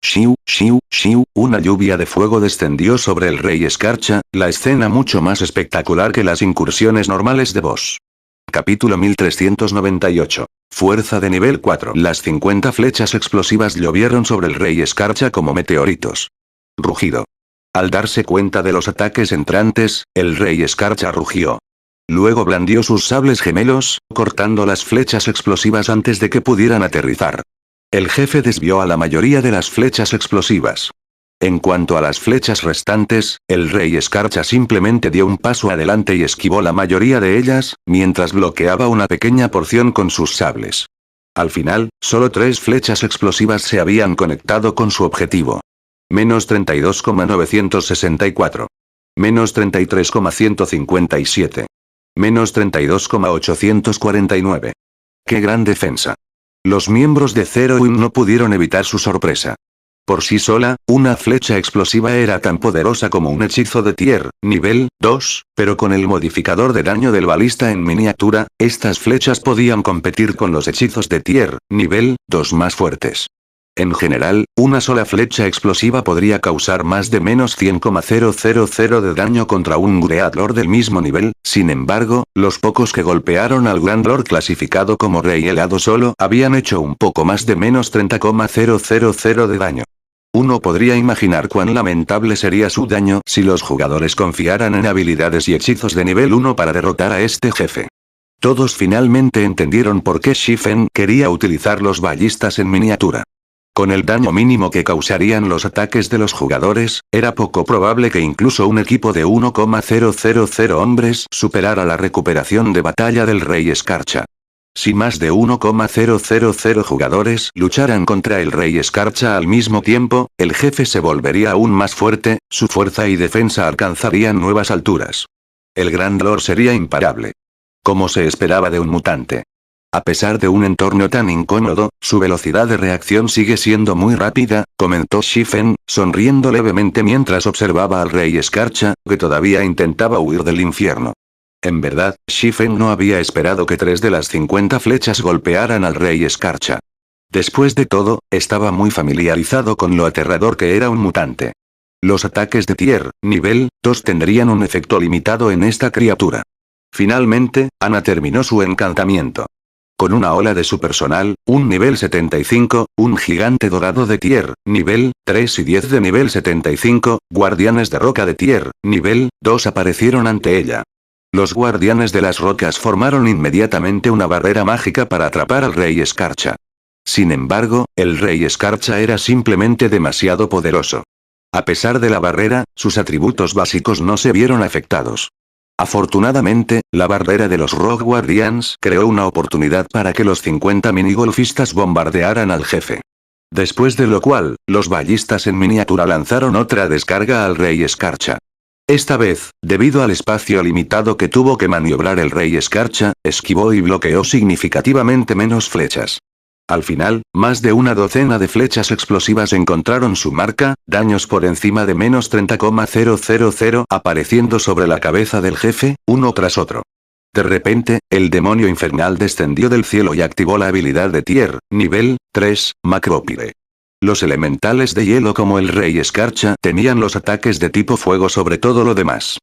Speaker 1: Shiu, shiu, shiu, una lluvia de fuego descendió sobre el Rey Escarcha, la escena mucho más espectacular que las incursiones normales de boss. Capítulo 1398. Fuerza de nivel 4. Las 50 flechas explosivas llovieron sobre el Rey Escarcha como meteoritos. Rugido. Al darse cuenta de los ataques entrantes, el Rey Escarcha rugió. Luego blandió sus sables gemelos, cortando las flechas explosivas antes de que pudieran aterrizar. El jefe desvió a la mayoría de las flechas explosivas. En cuanto a las flechas restantes, el Rey Escarcha simplemente dio un paso adelante y esquivó la mayoría de ellas, mientras bloqueaba una pequeña porción con sus sables. Al final, solo 3 flechas explosivas se habían conectado con su objetivo. Menos 32,964. Menos 33,157. Menos 32,849. ¡Qué gran defensa! Los miembros de Zero Wind no pudieron evitar su sorpresa. Por sí sola, una flecha explosiva era tan poderosa como un hechizo de tier, nivel 2, pero con el modificador de daño del balista en miniatura, estas flechas podían competir con los hechizos de tier, nivel 2 más fuertes. En general, una sola flecha explosiva podría causar más de menos 100,000 de daño contra un Great Lord del mismo nivel, sin embargo, los pocos que golpearon al Grand Lord clasificado como Rey Helado solo habían hecho un poco más de menos 30,000 de daño. Uno podría imaginar cuán lamentable sería su daño si los jugadores confiaran en habilidades y hechizos de nivel 1 para derrotar a este jefe. Todos finalmente entendieron por qué Shifen quería utilizar los ballistas en miniatura. Con el daño mínimo que causarían los ataques de los jugadores, era poco probable que incluso un equipo de 1,000 hombres superara la recuperación de batalla del Rey Escarcha. Si más de 1,000 jugadores lucharan contra el Rey Escarcha al mismo tiempo, el jefe se volvería aún más fuerte, su fuerza y defensa alcanzarían nuevas alturas. El Grand Lord sería imparable. Como se esperaba de un mutante. A pesar de un entorno tan incómodo, su velocidad de reacción sigue siendo muy rápida, comentó Shifen, sonriendo levemente mientras observaba al Rey Escarcha, que todavía intentaba huir del infierno. En verdad, Shifen no había esperado que 3 de las 50 flechas golpearan al Rey Escarcha. Después de todo, estaba muy familiarizado con lo aterrador que era un mutante. Los ataques de tier, nivel 2 tendrían un efecto limitado en esta criatura. Finalmente, Ana terminó su encantamiento. Con una ola de su personal, un nivel 75, un gigante dorado de tier, nivel 3 y 10 de nivel 75, guardianes de roca de tier, nivel 2 aparecieron ante ella. Los guardianes de las rocas formaron inmediatamente una barrera mágica para atrapar al Rey Escarcha. Sin embargo, el Rey Escarcha era simplemente demasiado poderoso. A pesar de la barrera, sus atributos básicos no se vieron afectados. Afortunadamente, la barrera de los Rogue Guardians creó una oportunidad para que los 50 minigolfistas bombardearan al jefe. Después de lo cual, los ballistas en miniatura lanzaron otra descarga al Rey Escarcha. Esta vez, debido al espacio limitado que tuvo que maniobrar el Rey Escarcha, esquivó y bloqueó significativamente menos flechas. Al final, más de una docena de flechas explosivas encontraron su marca, daños por encima de menos 30,000, apareciendo sobre la cabeza del jefe, uno tras otro. De repente, el demonio infernal descendió del cielo y activó la habilidad de Tier, nivel 3, Macropire. Los elementales de hielo como el Rey Escarcha tenían los ataques de tipo fuego sobre todo lo demás.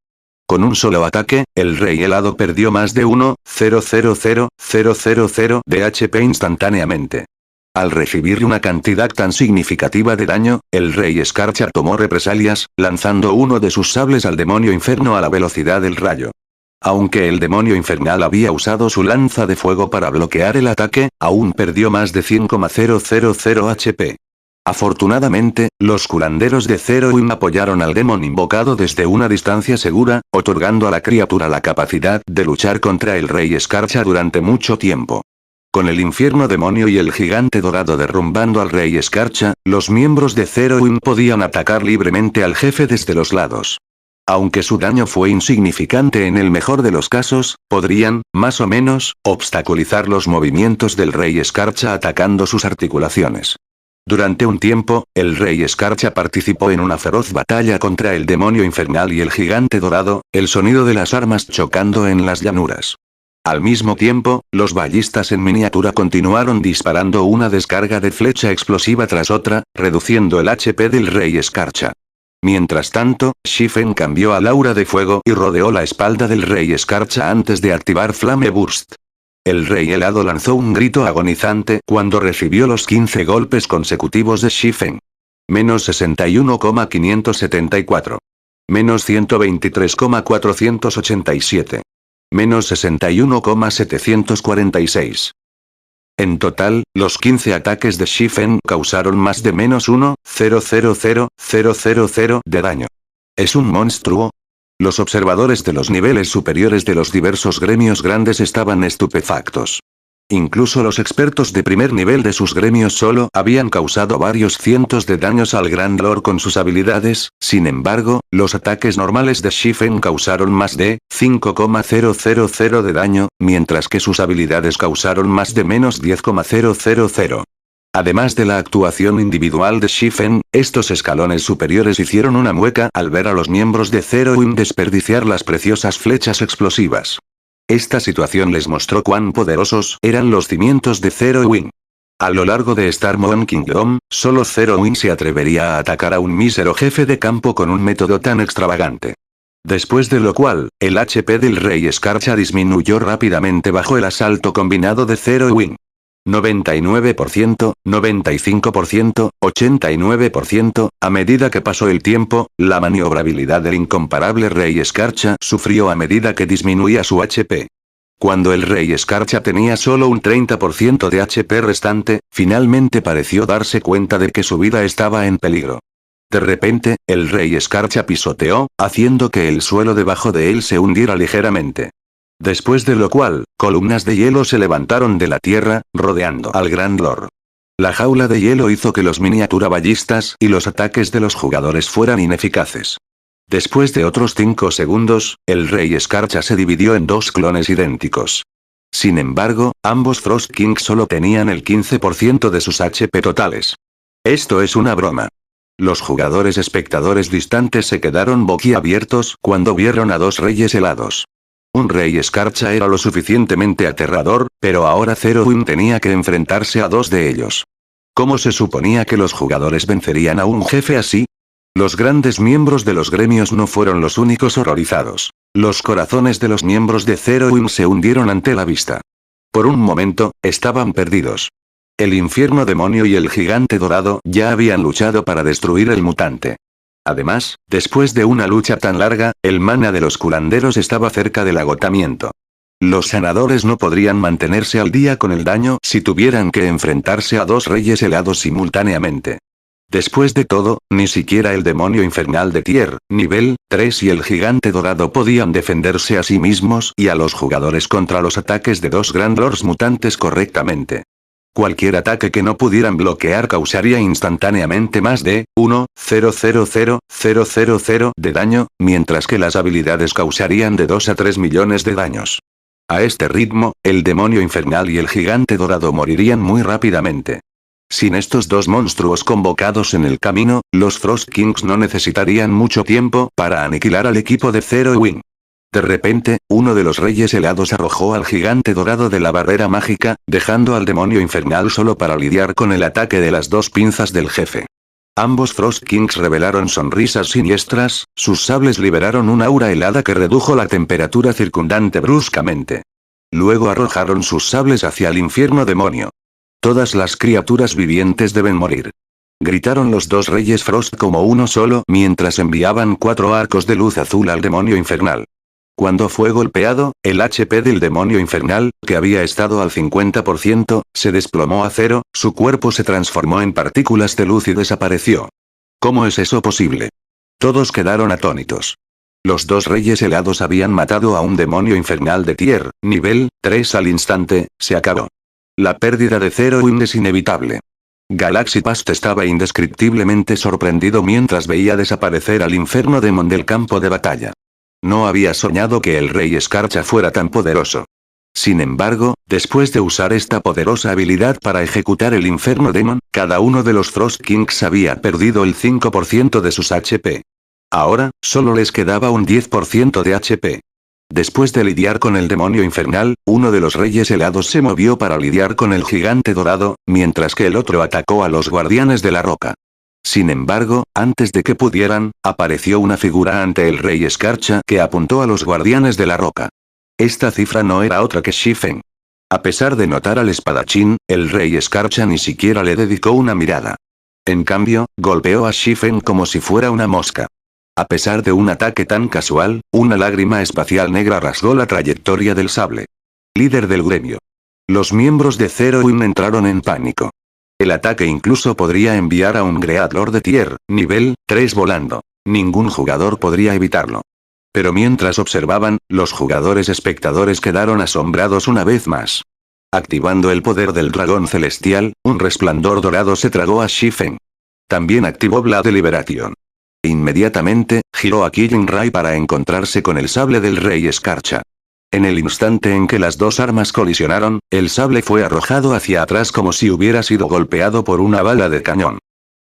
Speaker 1: Con un solo ataque, el Rey Helado perdió más de 1,000,000 de HP instantáneamente. Al recibir una cantidad tan significativa de daño, el Rey Escarcha tomó represalias, lanzando uno de sus sables al demonio inferno a la velocidad del rayo. Aunque el demonio infernal había usado su lanza de fuego para bloquear el ataque, aún perdió más de 100,000 HP. Afortunadamente, los curanderos de Zero Wing apoyaron al demon invocado desde una distancia segura, otorgando a la criatura la capacidad de luchar contra el Rey Escarcha durante mucho tiempo. Con el infierno demonio y el gigante dorado derrumbando al Rey Escarcha, los miembros de Zero Wing podían atacar libremente al jefe desde los lados. Aunque su daño fue insignificante en el mejor de los casos, podrían, más o menos, obstaculizar los movimientos del Rey Escarcha atacando sus articulaciones. Durante un tiempo, el Rey Escarcha participó en una feroz batalla contra el demonio infernal y el gigante dorado, el sonido de las armas chocando en las llanuras. Al mismo tiempo, los ballistas en miniatura continuaron disparando una descarga de flecha explosiva tras otra, reduciendo el HP del Rey Escarcha. Mientras tanto, Shifen cambió al aura de fuego y rodeó la espalda del Rey Escarcha antes de activar Flame Burst. El Rey Helado lanzó un grito agonizante cuando recibió los 15 golpes consecutivos de Shifen. Menos 61,574. Menos 123,487. Menos 61,746. En total, los 15 ataques de Shifen causaron más de menos 1,000,000 de daño. ¿Es un monstruo? Los observadores de los niveles superiores de los diversos gremios grandes estaban estupefactos. Incluso los expertos de primer nivel de sus gremios solo habían causado varios cientos de daños al Grand Lord con sus habilidades, sin embargo, los ataques normales de Shifen causaron más de 5,000 de daño, mientras que sus habilidades causaron más de menos 10,000. Además de la actuación individual de Shifen, estos escalones superiores hicieron una mueca al ver a los miembros de Zero Wing desperdiciar las preciosas flechas explosivas. Esta situación les mostró cuán poderosos eran los cimientos de Zero Wing. A lo largo de Star Moon Kingdom, solo Zero Wing se atrevería a atacar a un mísero jefe de campo con un método tan extravagante. Después de lo cual, el HP del Rey Escarcha disminuyó rápidamente bajo el asalto combinado de Zero Wing. 99%, 95%, 89%, a medida que pasó el tiempo, la maniobrabilidad del incomparable Rey Escarcha sufrió a medida que disminuía su HP. Cuando el Rey Escarcha tenía solo un 30% de HP restante, finalmente pareció darse cuenta de que su vida estaba en peligro. De repente, el Rey Escarcha pisoteó, haciendo que el suelo debajo de él se hundiera ligeramente. Después de lo cual, columnas de hielo se levantaron de la tierra, rodeando al Grand Lord. La jaula de hielo hizo que los miniatura ballistas y los ataques de los jugadores fueran ineficaces. Después de otros 5 segundos, el Rey Escarcha se dividió en 2 clones idénticos. Sin embargo, ambos Frost Kings solo tenían el 15% de sus HP totales. Esto es una broma. Los jugadores espectadores distantes se quedaron boquiabiertos cuando vieron a 2 reyes helados. Un Rey Escarcha era lo suficientemente aterrador, pero ahora Zero Wing tenía que enfrentarse a 2 de ellos. ¿Cómo se suponía que los jugadores vencerían a un jefe así? Los grandes miembros de los gremios no fueron los únicos horrorizados. Los corazones de los miembros de Zero Wing se hundieron ante la vista. Por un momento, estaban perdidos. El infierno demonio y el gigante dorado ya habían luchado para destruir el mutante. Además, después de una lucha tan larga, el mana de los curanderos estaba cerca del agotamiento. Los sanadores no podrían mantenerse al día con el daño si tuvieran que enfrentarse a dos reyes helados simultáneamente. Después de todo, ni siquiera el demonio infernal de Tier, nivel 3 y el gigante dorado podían defenderse a sí mismos y a los jugadores contra los ataques de dos Grand Lords mutantes correctamente. Cualquier ataque que no pudieran bloquear causaría instantáneamente más de 1,000,000 de daño, mientras que las habilidades causarían de 2 a 3 millones de daños. A este ritmo, el demonio infernal y el gigante dorado morirían muy rápidamente. Sin estos dos monstruos convocados en el camino, los Frost Kings no necesitarían mucho tiempo para aniquilar al equipo de Zero Wing. De repente, uno de los reyes helados arrojó al gigante dorado de la barrera mágica, dejando al demonio infernal solo para lidiar con el ataque de las dos pinzas del jefe. Ambos Frost Kings revelaron sonrisas siniestras, sus sables liberaron un aura helada que redujo la temperatura circundante bruscamente. Luego arrojaron sus sables hacia el infierno demonio. Todas las criaturas vivientes deben morir. Gritaron los dos reyes Frost como uno solo mientras enviaban 4 arcos de luz azul al demonio infernal. Cuando fue golpeado, el HP del demonio infernal, que había estado al 50%, se desplomó a cero, su cuerpo se transformó en partículas de luz y desapareció. ¿Cómo es eso posible? Todos quedaron atónitos. Los dos reyes helados habían matado a un demonio infernal de Tier, nivel 3 al instante, se acabó. La pérdida de Zero Wing es inevitable. Galaxy Past estaba indescriptiblemente sorprendido mientras veía desaparecer al Inferno Demon del campo de batalla. No había soñado que el Rey Escarcha fuera tan poderoso. Sin embargo, después de usar esta poderosa habilidad para ejecutar el Inferno Demon, cada uno de los Frost Kings había perdido el 5% de sus HP. Ahora, solo les quedaba un 10% de HP. Después de lidiar con el demonio infernal, uno de los reyes helados se movió para lidiar con el gigante dorado, mientras que el otro atacó a los guardianes de la roca. Sin embargo, antes de que pudieran, apareció una figura ante el rey Escarcha que apuntó a los guardianes de la roca. Esta cifra no era otra que Shifen. A pesar de notar al espadachín, el rey Escarcha ni siquiera le dedicó una mirada. En cambio, golpeó a Shifen como si fuera una mosca. A pesar de un ataque tan casual, una lágrima espacial negra rasgó la trayectoria del sable. Líder del gremio. Los miembros de Zero Wing entraron en pánico. El ataque incluso podría enviar a un Great Lord de Tier, nivel 3 volando. Ningún jugador podría evitarlo. Pero mientras observaban, los jugadores espectadores quedaron asombrados una vez más. Activando el poder del dragón celestial, un resplandor dorado se tragó a Shifen. También activó Blood Liberation. Inmediatamente, giró a Killing Ray para encontrarse con el sable del rey Escarcha. En el instante en que las dos armas colisionaron, el sable fue arrojado hacia atrás como si hubiera sido golpeado por una bala de cañón.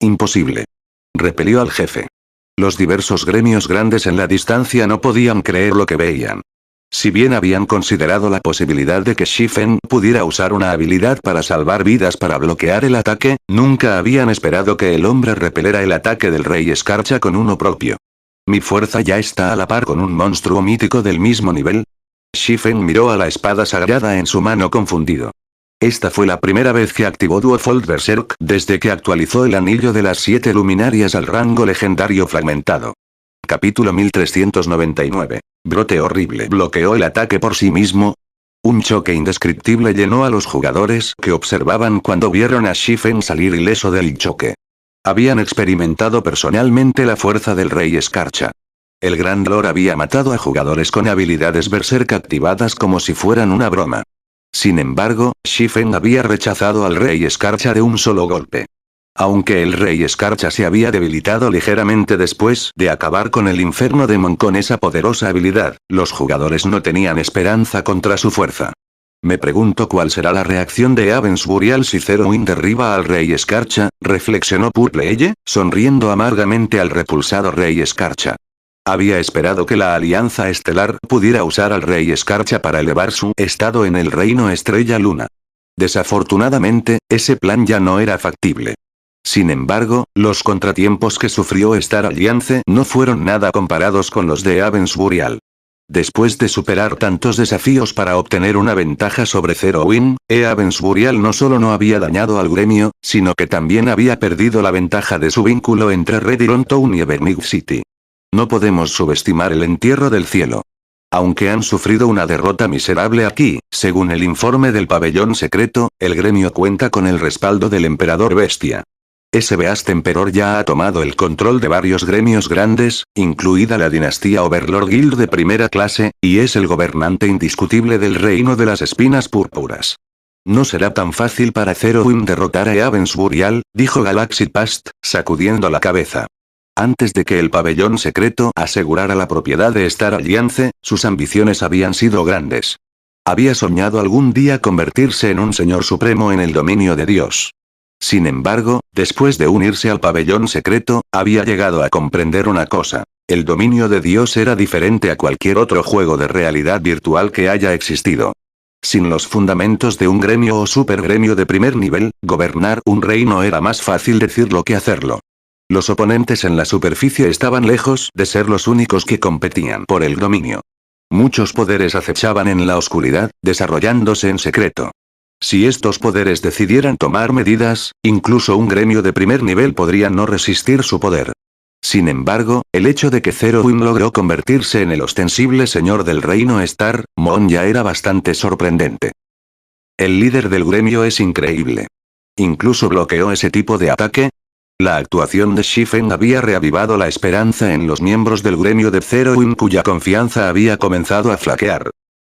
Speaker 1: Imposible. Repelió al jefe. Los diversos gremios grandes en la distancia no podían creer lo que veían. Si bien habían considerado la posibilidad de que Shifen pudiera usar una habilidad para salvar vidas para bloquear el ataque, nunca habían esperado que el hombre repeliera el ataque del rey Escarcha con uno propio. ¿Mi fuerza ya está a la par con un monstruo mítico del mismo nivel? Shifen miró a la espada sagrada en su mano confundido. Esta fue la primera vez que activó Duofold Berserk desde que actualizó el anillo de las 7 luminarias al rango legendario fragmentado. Capítulo 1399. Brote horrible bloqueó el ataque por sí mismo. Un choque indescriptible llenó a los jugadores que observaban cuando vieron a Shifen salir ileso del choque. Habían experimentado personalmente la fuerza del rey Escarcha. El Grand Lord había matado a jugadores con habilidades Berserk activadas como si fueran una broma. Sin embargo, Shifen había rechazado al rey Escarcha de un solo golpe. Aunque el rey Escarcha se había debilitado ligeramente después de acabar con el Inferno Demon con esa poderosa habilidad, los jugadores no tenían esperanza contra su fuerza. Me pregunto cuál será la reacción de Avens Burial si Zero Wing derriba al rey Escarcha, reflexionó Purple, sonriendo amargamente al repulsado rey Escarcha. Había esperado que la Alianza Estelar pudiera usar al rey Escarcha para elevar su estado en el reino Estrella Luna. Desafortunadamente, ese plan ya no era factible. Sin embargo, los contratiempos que sufrió Star Alliance no fueron nada comparados con los de Avens Burial. Después de superar tantos desafíos para obtener una ventaja sobre Zero Wing, Avens Burial no solo no había dañado al gremio, sino que también había perdido la ventaja de su vínculo entre Red Iron Town y Evernight City. No podemos subestimar el entierro del cielo. Aunque han sufrido una derrota miserable aquí, según el informe del pabellón secreto, el gremio cuenta con el respaldo del emperador bestia. Ese Beast Emperor ya ha tomado el control de varios gremios grandes, incluida la dinastía Overlord Guild de primera clase, y es el gobernante indiscutible del reino de las espinas púrpuras. No será tan fácil para Zero Wing derrotar a Avens Burial, dijo Galaxy Past, sacudiendo la cabeza. Antes de que el pabellón secreto asegurara la propiedad de Star Alliance, sus ambiciones habían sido grandes. Había soñado algún día convertirse en un señor supremo en el dominio de Dios. Sin embargo, después de unirse al pabellón secreto, había llegado a comprender una cosa. El dominio de Dios era diferente a cualquier otro juego de realidad virtual que haya existido. Sin los fundamentos de un gremio o supergremio de primer nivel, gobernar un reino era más fácil decirlo que hacerlo. Los oponentes en la superficie estaban lejos de ser los únicos que competían por el dominio. Muchos poderes acechaban en la oscuridad, desarrollándose en secreto. Si estos poderes decidieran tomar medidas, incluso un gremio de primer nivel podría no resistir su poder. Sin embargo, el hecho de que Zero Wing logró convertirse en el ostensible señor del reino Star Moon ya era bastante sorprendente. El líder del gremio es increíble. Incluso bloqueó ese tipo de ataque. La actuación de Shifen había reavivado la esperanza en los miembros del gremio de Zero Wing cuya confianza había comenzado a flaquear.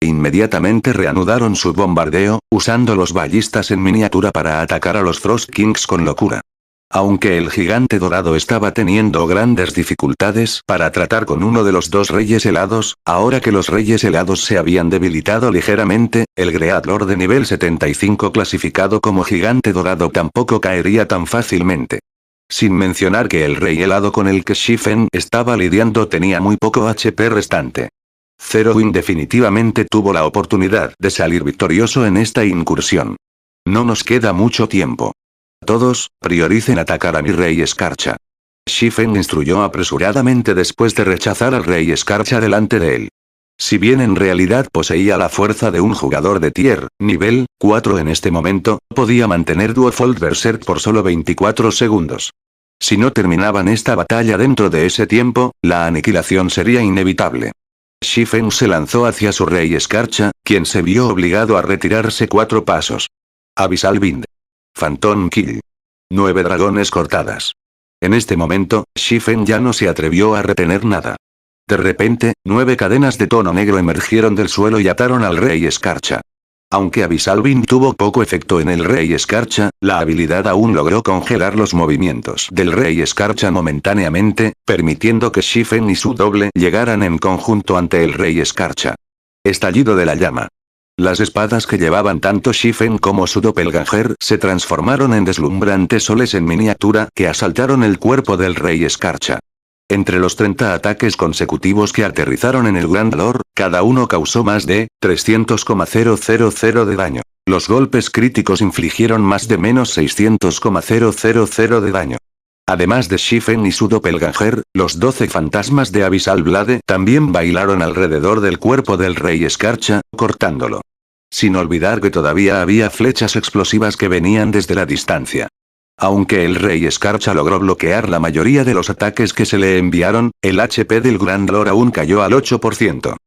Speaker 1: Inmediatamente reanudaron su bombardeo, usando los ballistas en miniatura para atacar a los Frost Kings con locura. Aunque el gigante dorado estaba teniendo grandes dificultades para tratar con uno de los dos reyes helados, ahora que los reyes helados se habían debilitado ligeramente, el Great Lord de nivel 75 clasificado como gigante dorado tampoco caería tan fácilmente. Sin mencionar que el rey helado con el que Shifen estaba lidiando tenía muy poco HP restante. Zero Wing definitivamente tuvo la oportunidad de salir victorioso en esta incursión. No nos queda mucho tiempo. Todos, prioricen atacar a mi rey Escarcha. Shifen instruyó apresuradamente después de rechazar al rey Escarcha delante de él. Si bien en realidad poseía la fuerza de un jugador de tier, nivel 4 en este momento, podía mantener Duofold Berserk por solo 24 segundos. Si no terminaban esta batalla dentro de ese tiempo, la aniquilación sería inevitable. Shifen se lanzó hacia su rey Escarcha, quien se vio obligado a retirarse 4 pasos. Abyssal Bind. Phantom Kill. 9 dragones cortadas. En este momento, Shifen ya no se atrevió a retener nada. De repente, 9 cadenas de tono negro emergieron del suelo y ataron al rey Escarcha. Aunque Abyssal Bind tuvo poco efecto en el rey Escarcha, la habilidad aún logró congelar los movimientos del rey Escarcha momentáneamente, permitiendo que Shifen y su doble llegaran en conjunto ante el rey Escarcha. Estallido de la llama. Las espadas que llevaban tanto Shifen como su doppelganger se transformaron en deslumbrantes soles en miniatura que asaltaron el cuerpo del rey Escarcha. Entre los 30 ataques consecutivos que aterrizaron en el Grand Lord, cada uno causó más de 300,000 de daño. Los golpes críticos infligieron más de menos 600,000 de daño. Además de Shifen y su doppelganger, los 12 fantasmas de Abyssal Blade también bailaron alrededor del cuerpo del rey Escarcha, cortándolo. Sin olvidar que todavía había flechas explosivas que venían desde la distancia. Aunque el rey Escarcha logró bloquear la mayoría de los ataques que se le enviaron, el HP del Grand Lord aún cayó al 8%.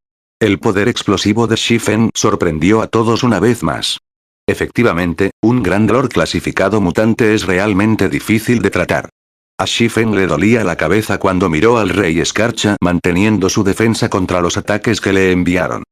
Speaker 1: El poder explosivo de Shifen sorprendió a todos una vez más. Efectivamente, un Grand Lord clasificado mutante es realmente difícil de tratar. A Shifen le dolía la cabeza cuando miró al rey Escarcha manteniendo su defensa contra los ataques que le enviaron.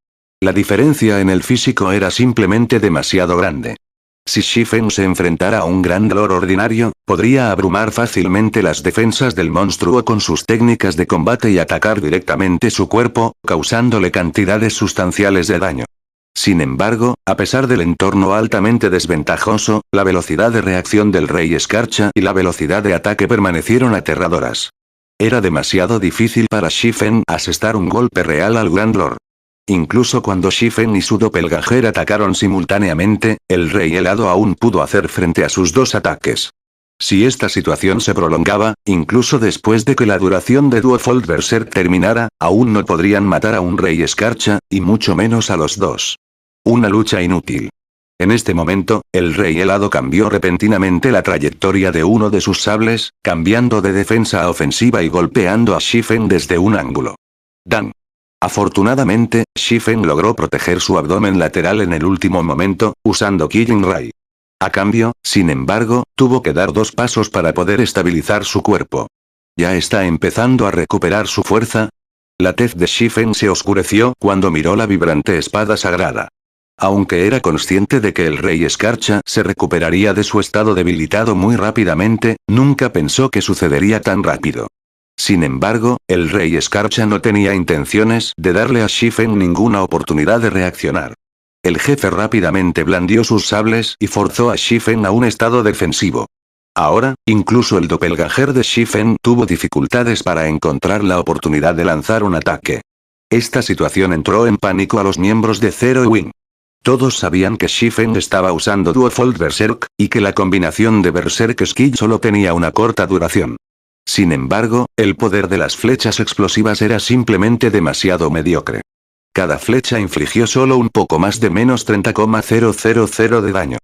Speaker 1: La diferencia en el físico era simplemente demasiado grande. Si Shifen se enfrentara a un Grand Lord ordinario, podría abrumar fácilmente las defensas del monstruo con sus técnicas de combate y atacar directamente su cuerpo, causándole cantidades sustanciales de daño. Sin embargo, a pesar del entorno altamente desventajoso, la velocidad de reacción del rey Escarcha y la velocidad de ataque permanecieron aterradoras. Era demasiado difícil para Shifen asestar un golpe real al Grand Lord. Incluso cuando Shifen y su doppelganger atacaron simultáneamente, el rey helado aún pudo hacer frente a sus dos ataques. Si esta situación se prolongaba, incluso después de que la duración de Duofold Berserk terminara, aún no podrían matar a un rey Escarcha, y mucho menos a los dos. Una lucha inútil. En este momento, el rey helado cambió repentinamente la trayectoria de uno de sus sables, cambiando de defensa a ofensiva y golpeando a Shifen desde un ángulo. Dan. Afortunadamente, Shifen logró proteger su abdomen lateral en el último momento, usando Killing Ray. A cambio, sin embargo, tuvo que dar 2 pasos para poder estabilizar su cuerpo. ¿Ya está empezando a recuperar su fuerza? La tez de Shifen se oscureció cuando miró la vibrante espada sagrada. Aunque era consciente de que el rey Escarcha se recuperaría de su estado debilitado muy rápidamente, nunca pensó que sucedería tan rápido. Sin embargo, el rey Escarcha no tenía intenciones de darle a Shifen ninguna oportunidad de reaccionar. El jefe rápidamente blandió sus sables y forzó a Shifen a un estado defensivo. Ahora, incluso el doppelganger de Shifen tuvo dificultades para encontrar la oportunidad de lanzar un ataque. Esta situación entró en pánico a los miembros de Zero Wing. Todos sabían que Shifen estaba usando Duofold Berserk, y que la combinación de Berserk Skill solo tenía una corta duración. Sin embargo, el poder de las flechas explosivas era simplemente demasiado mediocre. Cada flecha infligió solo un poco más de menos 30,000 de daño.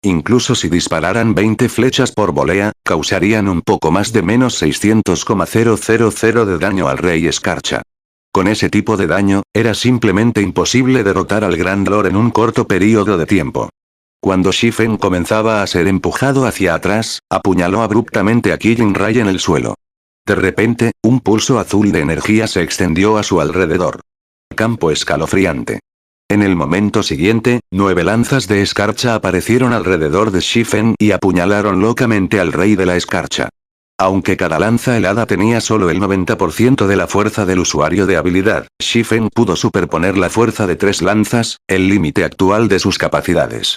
Speaker 1: Incluso si dispararan 20 flechas por volea, causarían un poco más de menos 600,000 de daño al rey Escarcha. Con ese tipo de daño, era simplemente imposible derrotar al Gran Lord en un corto periodo de tiempo. Cuando Shifen comenzaba a ser empujado hacia atrás, apuñaló abruptamente a Killing Ray en el suelo. De repente, un pulso azul de energía se extendió a su alrededor. Campo escalofriante. En el momento siguiente, 9 lanzas de escarcha aparecieron alrededor de Shifen y apuñalaron locamente al rey de la escarcha. Aunque cada lanza helada tenía solo el 90% de la fuerza del usuario de habilidad, Shifen pudo superponer la fuerza de 3 lanzas, el límite actual de sus capacidades.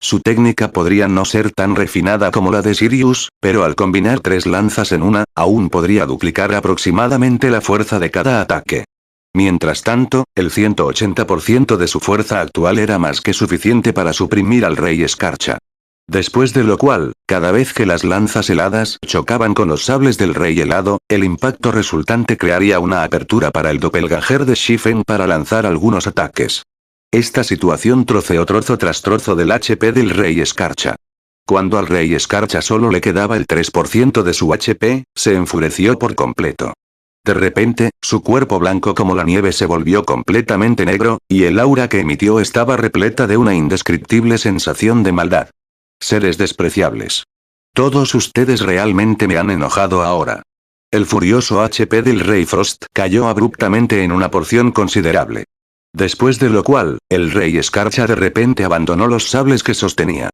Speaker 1: Su técnica podría no ser tan refinada como la de Sirius, pero al combinar 3 lanzas en una, aún podría duplicar aproximadamente la fuerza de cada ataque. Mientras tanto, el 180% de su fuerza actual era más que suficiente para suprimir al rey Escarcha. Después de lo cual, cada vez que las lanzas heladas chocaban con los sables del rey helado, el impacto resultante crearía una apertura para el doppelganger de Shifen para lanzar algunos ataques. Esta situación troceó trozo tras trozo del HP del rey Escarcha. Cuando al rey Escarcha solo le quedaba el 3% de su HP, se enfureció por completo. De repente, su cuerpo blanco como la nieve se volvió completamente negro, y el aura que emitió estaba repleta de una indescriptible sensación de maldad. Seres despreciables. Todos ustedes realmente me han enojado ahora. El furioso HP del Rey Frost cayó abruptamente en una porción considerable. Después de lo cual, el Rey Escarcha de repente abandonó los sables que sostenía.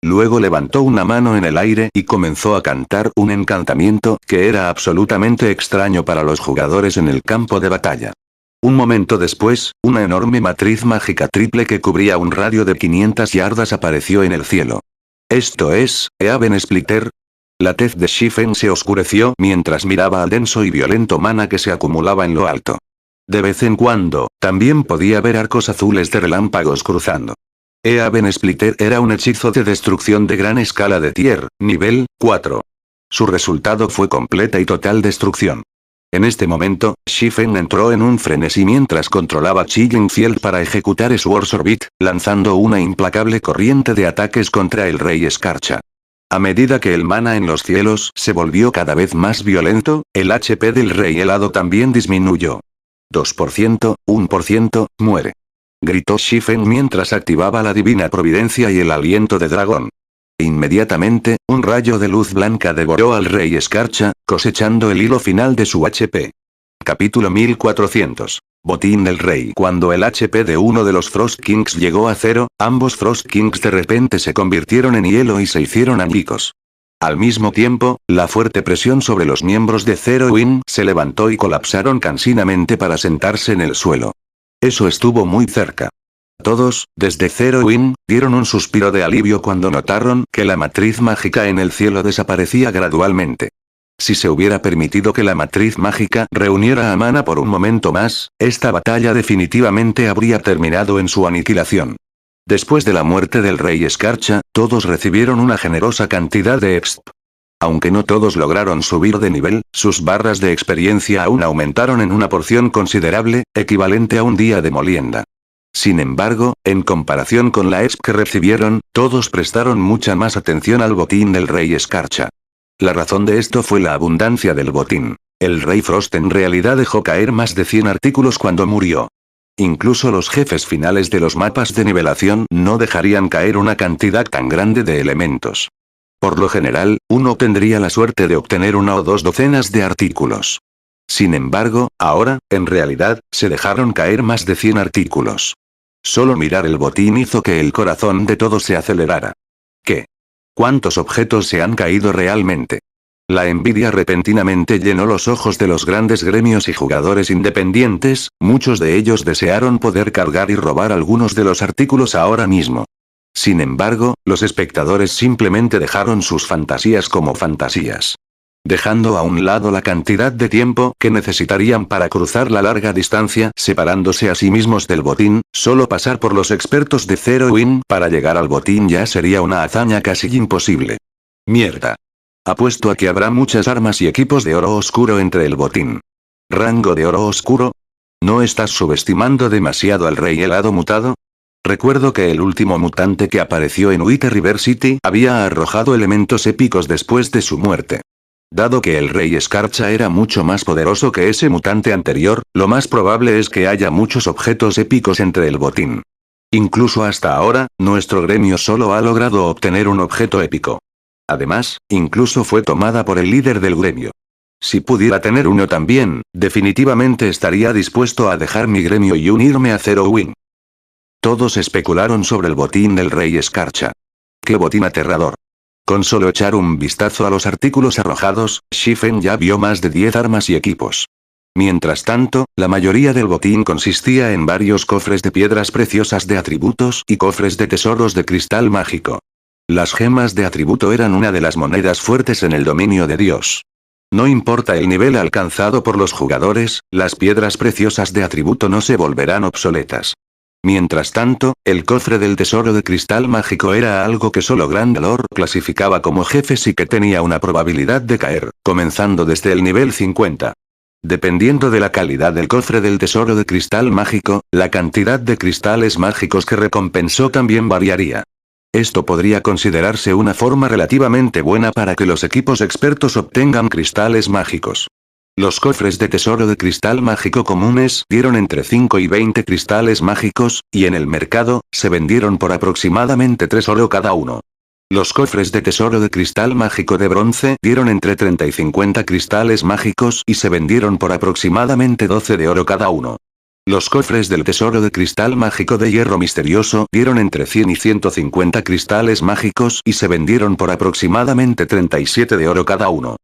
Speaker 1: Luego levantó una mano en el aire y comenzó a cantar un encantamiento que era absolutamente extraño para los jugadores en el campo de batalla. Un momento después, una enorme matriz mágica triple que cubría un radio de 500 yardas apareció en el cielo. Esto es, Eaven Splitter. La tez de Shifen se oscureció mientras miraba al denso y violento mana que se acumulaba en lo alto. De vez en cuando, también podía ver arcos azules de relámpagos cruzando. Eaven Splitter era un hechizo de destrucción de gran escala de tier, nivel 4. Su resultado fue completa y total destrucción. En este momento, Shifen entró en un frenesí mientras controlaba Chilling Field para ejecutar Swords Orbit, lanzando una implacable corriente de ataques contra el Rey Escarcha. A medida que el mana en los cielos se volvió cada vez más violento, el HP del Rey Helado también disminuyó. 2%, 1%, muere. Gritó Shifen mientras activaba la divina providencia y el aliento de dragón. Inmediatamente, un rayo de luz blanca devoró al Rey Escarcha, cosechando el hilo final de su HP. Capítulo 1400. Botín del Rey. Cuando el HP de uno de los Frost Kings llegó a 0, ambos Frost Kings de repente se convirtieron en hielo y se hicieron añicos. Al mismo tiempo, la fuerte presión sobre los miembros de Zero Wing se levantó y colapsaron cansinamente para sentarse en el suelo. Eso estuvo muy cerca. Todos, desde Zero Wing, dieron un suspiro de alivio cuando notaron que la matriz mágica en el cielo desaparecía gradualmente. Si se hubiera permitido que la matriz mágica reuniera a mana por un momento más, esta batalla definitivamente habría terminado en su aniquilación. Después de la muerte del Rey Escarcha, todos recibieron una generosa cantidad de exp. Aunque no todos lograron subir de nivel, sus barras de experiencia aún aumentaron en una porción considerable, equivalente a un día de molienda. Sin embargo, en comparación con la exp que recibieron, todos prestaron mucha más atención al botín del Rey Escarcha. La razón de esto fue la abundancia del botín. El Rey Frost en realidad dejó caer más de 100 artículos cuando murió. Incluso los jefes finales de los mapas de nivelación no dejarían caer una cantidad tan grande de elementos. Por lo general, uno tendría la suerte de obtener una o dos docenas de artículos. Sin embargo, ahora, en realidad, se dejaron caer más de 100 artículos. Solo mirar el botín hizo que el corazón de todos se acelerara. ¿Qué? ¿Cuántos objetos se han caído realmente? La envidia repentinamente llenó los ojos de los grandes gremios y jugadores independientes, muchos de ellos desearon poder cargar y robar algunos de los artículos ahora mismo. Sin embargo, los espectadores simplemente dejaron sus fantasías como fantasías. Dejando a un lado la cantidad de tiempo que necesitarían para cruzar la larga distancia, separándose a sí mismos del botín, solo pasar por los expertos de Zero Win para llegar al botín ya sería una hazaña casi imposible. Mierda. Apuesto a que habrá muchas armas y equipos de oro oscuro entre el botín. ¿Rango de oro oscuro? ¿No estás subestimando demasiado al rey helado mutado? Recuerdo que el último mutante que apareció en Wither River City había arrojado elementos épicos después de su muerte. Dado que el Rey Escarcha era mucho más poderoso que ese mutante anterior, lo más probable es que haya muchos objetos épicos entre el botín. Incluso hasta ahora, nuestro gremio solo ha logrado obtener un objeto épico. Además, incluso fue tomada por el líder del gremio. Si pudiera tener uno también, definitivamente estaría dispuesto a dejar mi gremio y unirme a Zero Win. Todos especularon sobre el botín del Rey Escarcha. ¡Qué botín aterrador! Con solo echar un vistazo a los artículos arrojados, Shifen ya vio más de 10 armas y equipos. Mientras tanto, la mayoría del botín consistía en varios cofres de piedras preciosas de atributos y cofres de tesoros de cristal mágico. Las gemas de atributo eran una de las monedas fuertes en el dominio de Dios. No importa el nivel alcanzado por los jugadores, las piedras preciosas de atributo no se volverán obsoletas. Mientras tanto, el cofre del tesoro de cristal mágico era algo que solo Grandalor clasificaba como jefes y que tenía una probabilidad de caer, comenzando desde el nivel 50. Dependiendo de la calidad del cofre del tesoro de cristal mágico, la cantidad de cristales mágicos que recompensó también variaría. Esto podría considerarse una forma relativamente buena para que los equipos expertos obtengan cristales mágicos. Los cofres de tesoro de cristal mágico comunes dieron entre 5 y 20 cristales mágicos, y en el mercado, se vendieron por aproximadamente 3 oro cada uno. Los cofres de tesoro de cristal mágico de bronce dieron entre 30 y 50 cristales mágicos y se vendieron por aproximadamente 12 de oro cada uno. Los cofres del tesoro de cristal mágico de hierro misterioso dieron entre 100 y 150 cristales mágicos y se vendieron por aproximadamente 37 de oro cada uno.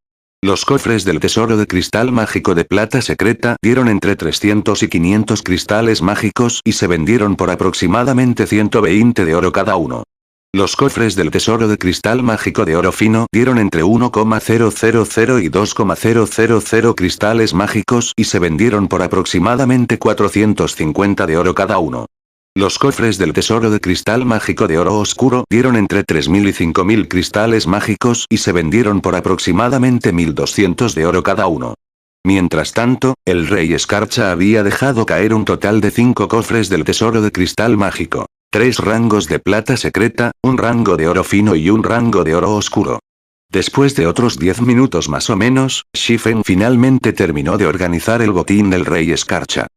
Speaker 1: Los cofres del tesoro de cristal mágico de plata secreta dieron entre 300 y 500 cristales mágicos y se vendieron por aproximadamente 120 de oro cada uno. Los cofres del tesoro de cristal mágico de oro fino dieron entre 1,000 y 2,000 cristales mágicos y se vendieron por aproximadamente 450 de oro cada uno. Los cofres del tesoro de cristal mágico de oro oscuro dieron entre 3000 y 5000 cristales mágicos y se vendieron por aproximadamente 1200 de oro cada uno. Mientras tanto, el Rey Escarcha había dejado caer un total de 5 cofres del tesoro de cristal mágico, 3 rangos de plata secreta, un rango de oro fino y un rango de oro oscuro. Después de otros 10 minutos más o menos, Shifen finalmente terminó de organizar el botín del Rey Escarcha.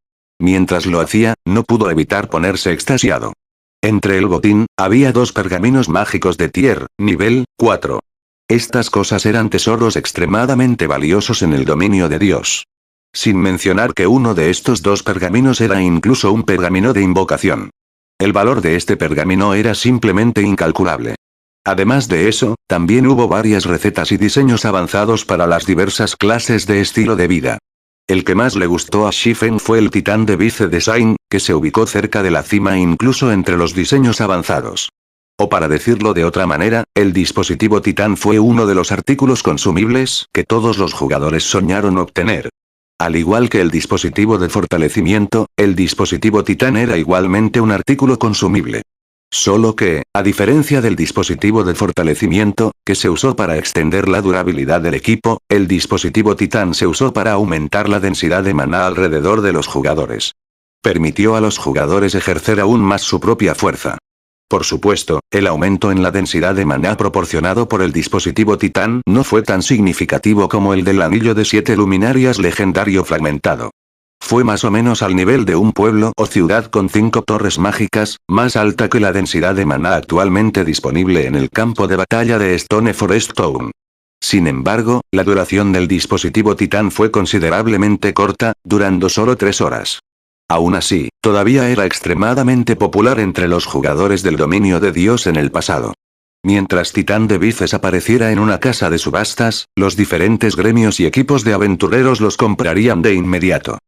Speaker 1: Mientras lo hacía, no pudo evitar ponerse extasiado. Entre el botín, había 2 pergaminos mágicos de tier, nivel 4. Estas cosas eran tesoros extremadamente valiosos en el dominio de Dios. Sin mencionar que uno de estos 2 pergaminos era incluso un pergamino de invocación. El valor de este pergamino era simplemente incalculable. Además de eso, también hubo varias recetas y diseños avanzados para las diversas clases de estilo de vida. El que más le gustó a Shifen fue el titán de Vice Design, que se ubicó cerca de la cima incluso entre los diseños avanzados. O para decirlo de otra manera, el dispositivo titán fue uno de los artículos consumibles que todos los jugadores soñaron obtener. Al igual que el dispositivo de fortalecimiento, el dispositivo titán era igualmente un artículo consumible. Solo que, a diferencia del dispositivo de fortalecimiento, que se usó para extender la durabilidad del equipo, el dispositivo titán se usó para aumentar la densidad de maná alrededor de los jugadores. Permitió a los jugadores ejercer aún más su propia fuerza. Por supuesto, el aumento en la densidad de maná proporcionado por el dispositivo Titán no fue tan significativo como el del anillo de 7 luminarias legendario fragmentado. Fue más o menos al nivel de un pueblo o ciudad con 5 torres mágicas, más alta que la densidad de maná actualmente disponible en el campo de batalla de Stone Forest Town. Sin embargo, la duración del dispositivo Titán fue considerablemente corta, durando solo 3 horas. Aún así, todavía era extremadamente popular entre los jugadores del dominio de Dios en el pasado. Mientras Titán de Vices apareciera en una casa de subastas, los diferentes gremios y equipos de aventureros los comprarían de inmediato.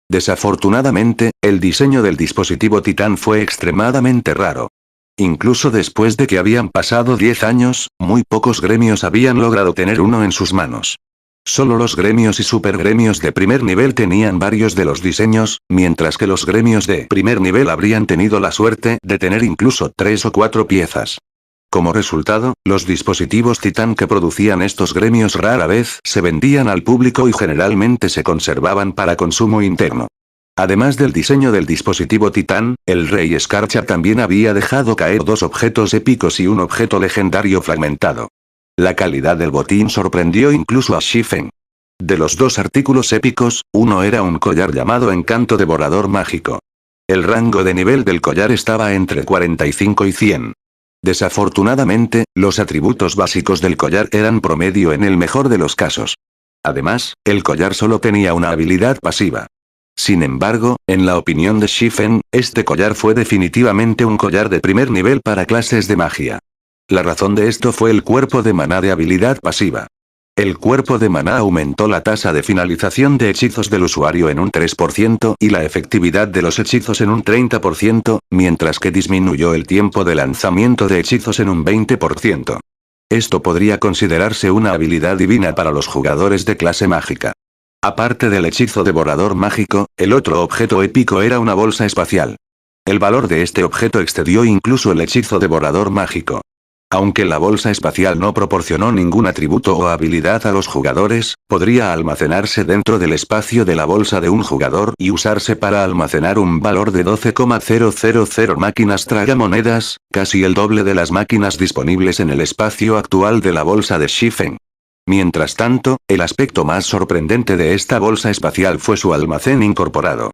Speaker 1: Desafortunadamente, el diseño del dispositivo Titán fue extremadamente raro. Incluso después de que habían pasado 10 años, muy pocos gremios habían logrado tener uno en sus manos. Solo los gremios y supergremios de primer nivel tenían varios de los diseños, mientras que los gremios de primer nivel habrían tenido la suerte de tener incluso 3 o 4 piezas. Como resultado, los dispositivos Titán que producían estos gremios rara vez se vendían al público y generalmente se conservaban para consumo interno. Además del diseño del dispositivo Titán, el Rey Escarcha también había dejado caer 2 objetos épicos y un objeto legendario fragmentado. La calidad del botín sorprendió incluso a Shifen. De los 2 artículos épicos, uno era un collar llamado Encanto Devorador Mágico. El rango de nivel del collar estaba entre 45 y 100. Desafortunadamente, los atributos básicos del collar eran promedio en el mejor de los casos. Además, el collar solo tenía una habilidad pasiva. Sin embargo, en la opinión de Shifen, este collar fue definitivamente un collar de primer nivel para clases de magia. La razón de esto fue el cuerpo de maná de habilidad pasiva. El cuerpo de maná aumentó la tasa de finalización de hechizos del usuario en un 3% y la efectividad de los hechizos en un 30%, mientras que disminuyó el tiempo de lanzamiento de hechizos en un 20%. Esto podría considerarse una habilidad divina para los jugadores de clase mágica. Aparte del hechizo devorador mágico, el otro objeto épico era una bolsa espacial. El valor de este objeto excedió incluso el hechizo devorador mágico. Aunque la bolsa espacial no proporcionó ningún atributo o habilidad a los jugadores, podría almacenarse dentro del espacio de la bolsa de un jugador y usarse para almacenar un valor de 12,000 máquinas tragamonedas, casi el doble de las máquinas disponibles en el espacio actual de la bolsa de Shifen. Mientras tanto, el aspecto más sorprendente de esta bolsa espacial fue su almacén incorporado.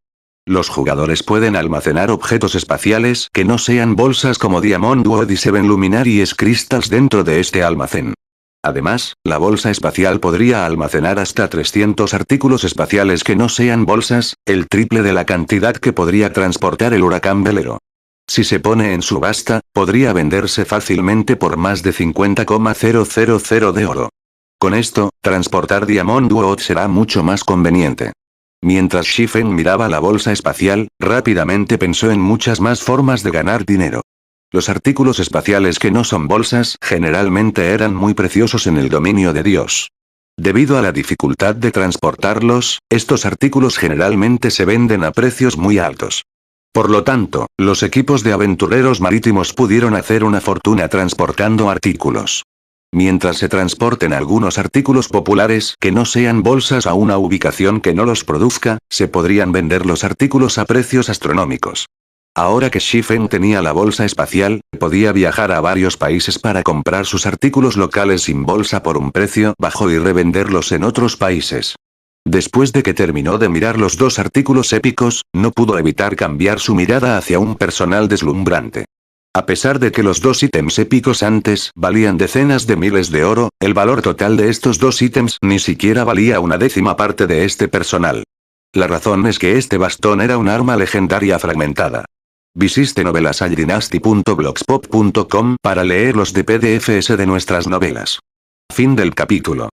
Speaker 1: Los jugadores pueden almacenar objetos espaciales que no sean bolsas como Diamond Wood y 7 Luminaries Crystals dentro de este almacén. Además, la bolsa espacial podría almacenar hasta 300 artículos espaciales que no sean bolsas, el triple de la cantidad que podría transportar el huracán velero. Si se pone en subasta, podría venderse fácilmente por más de 50,000 de oro. Con esto, transportar Diamond Wood será mucho más conveniente. Mientras Shifen miraba la bolsa espacial, rápidamente pensó en muchas más formas de ganar dinero. Los artículos espaciales que no son bolsas generalmente eran muy preciosos en el dominio de Dios. Debido a la dificultad de transportarlos, estos artículos generalmente se venden a precios muy altos. Por lo tanto, los equipos de aventureros marítimos pudieron hacer una fortuna transportando artículos. Mientras se transporten algunos artículos populares que no sean bolsas a una ubicación que no los produzca, se podrían vender los artículos a precios astronómicos. Ahora que Shifen tenía la bolsa espacial, podía viajar a varios países para comprar sus artículos locales sin bolsa por un precio bajo y revenderlos en otros países. Después de que terminó de mirar los 2 artículos épicos, no pudo evitar cambiar su mirada hacia un personal deslumbrante. A pesar de que los 2 ítems épicos antes valían decenas de miles de oro, el valor total de estos 2 ítems ni siquiera valía una décima parte de este personal. La razón es que este bastón era un arma legendaria fragmentada. Visite novelasaldynasty.blogspot.com para leer los de PDFs de nuestras novelas. Fin del capítulo.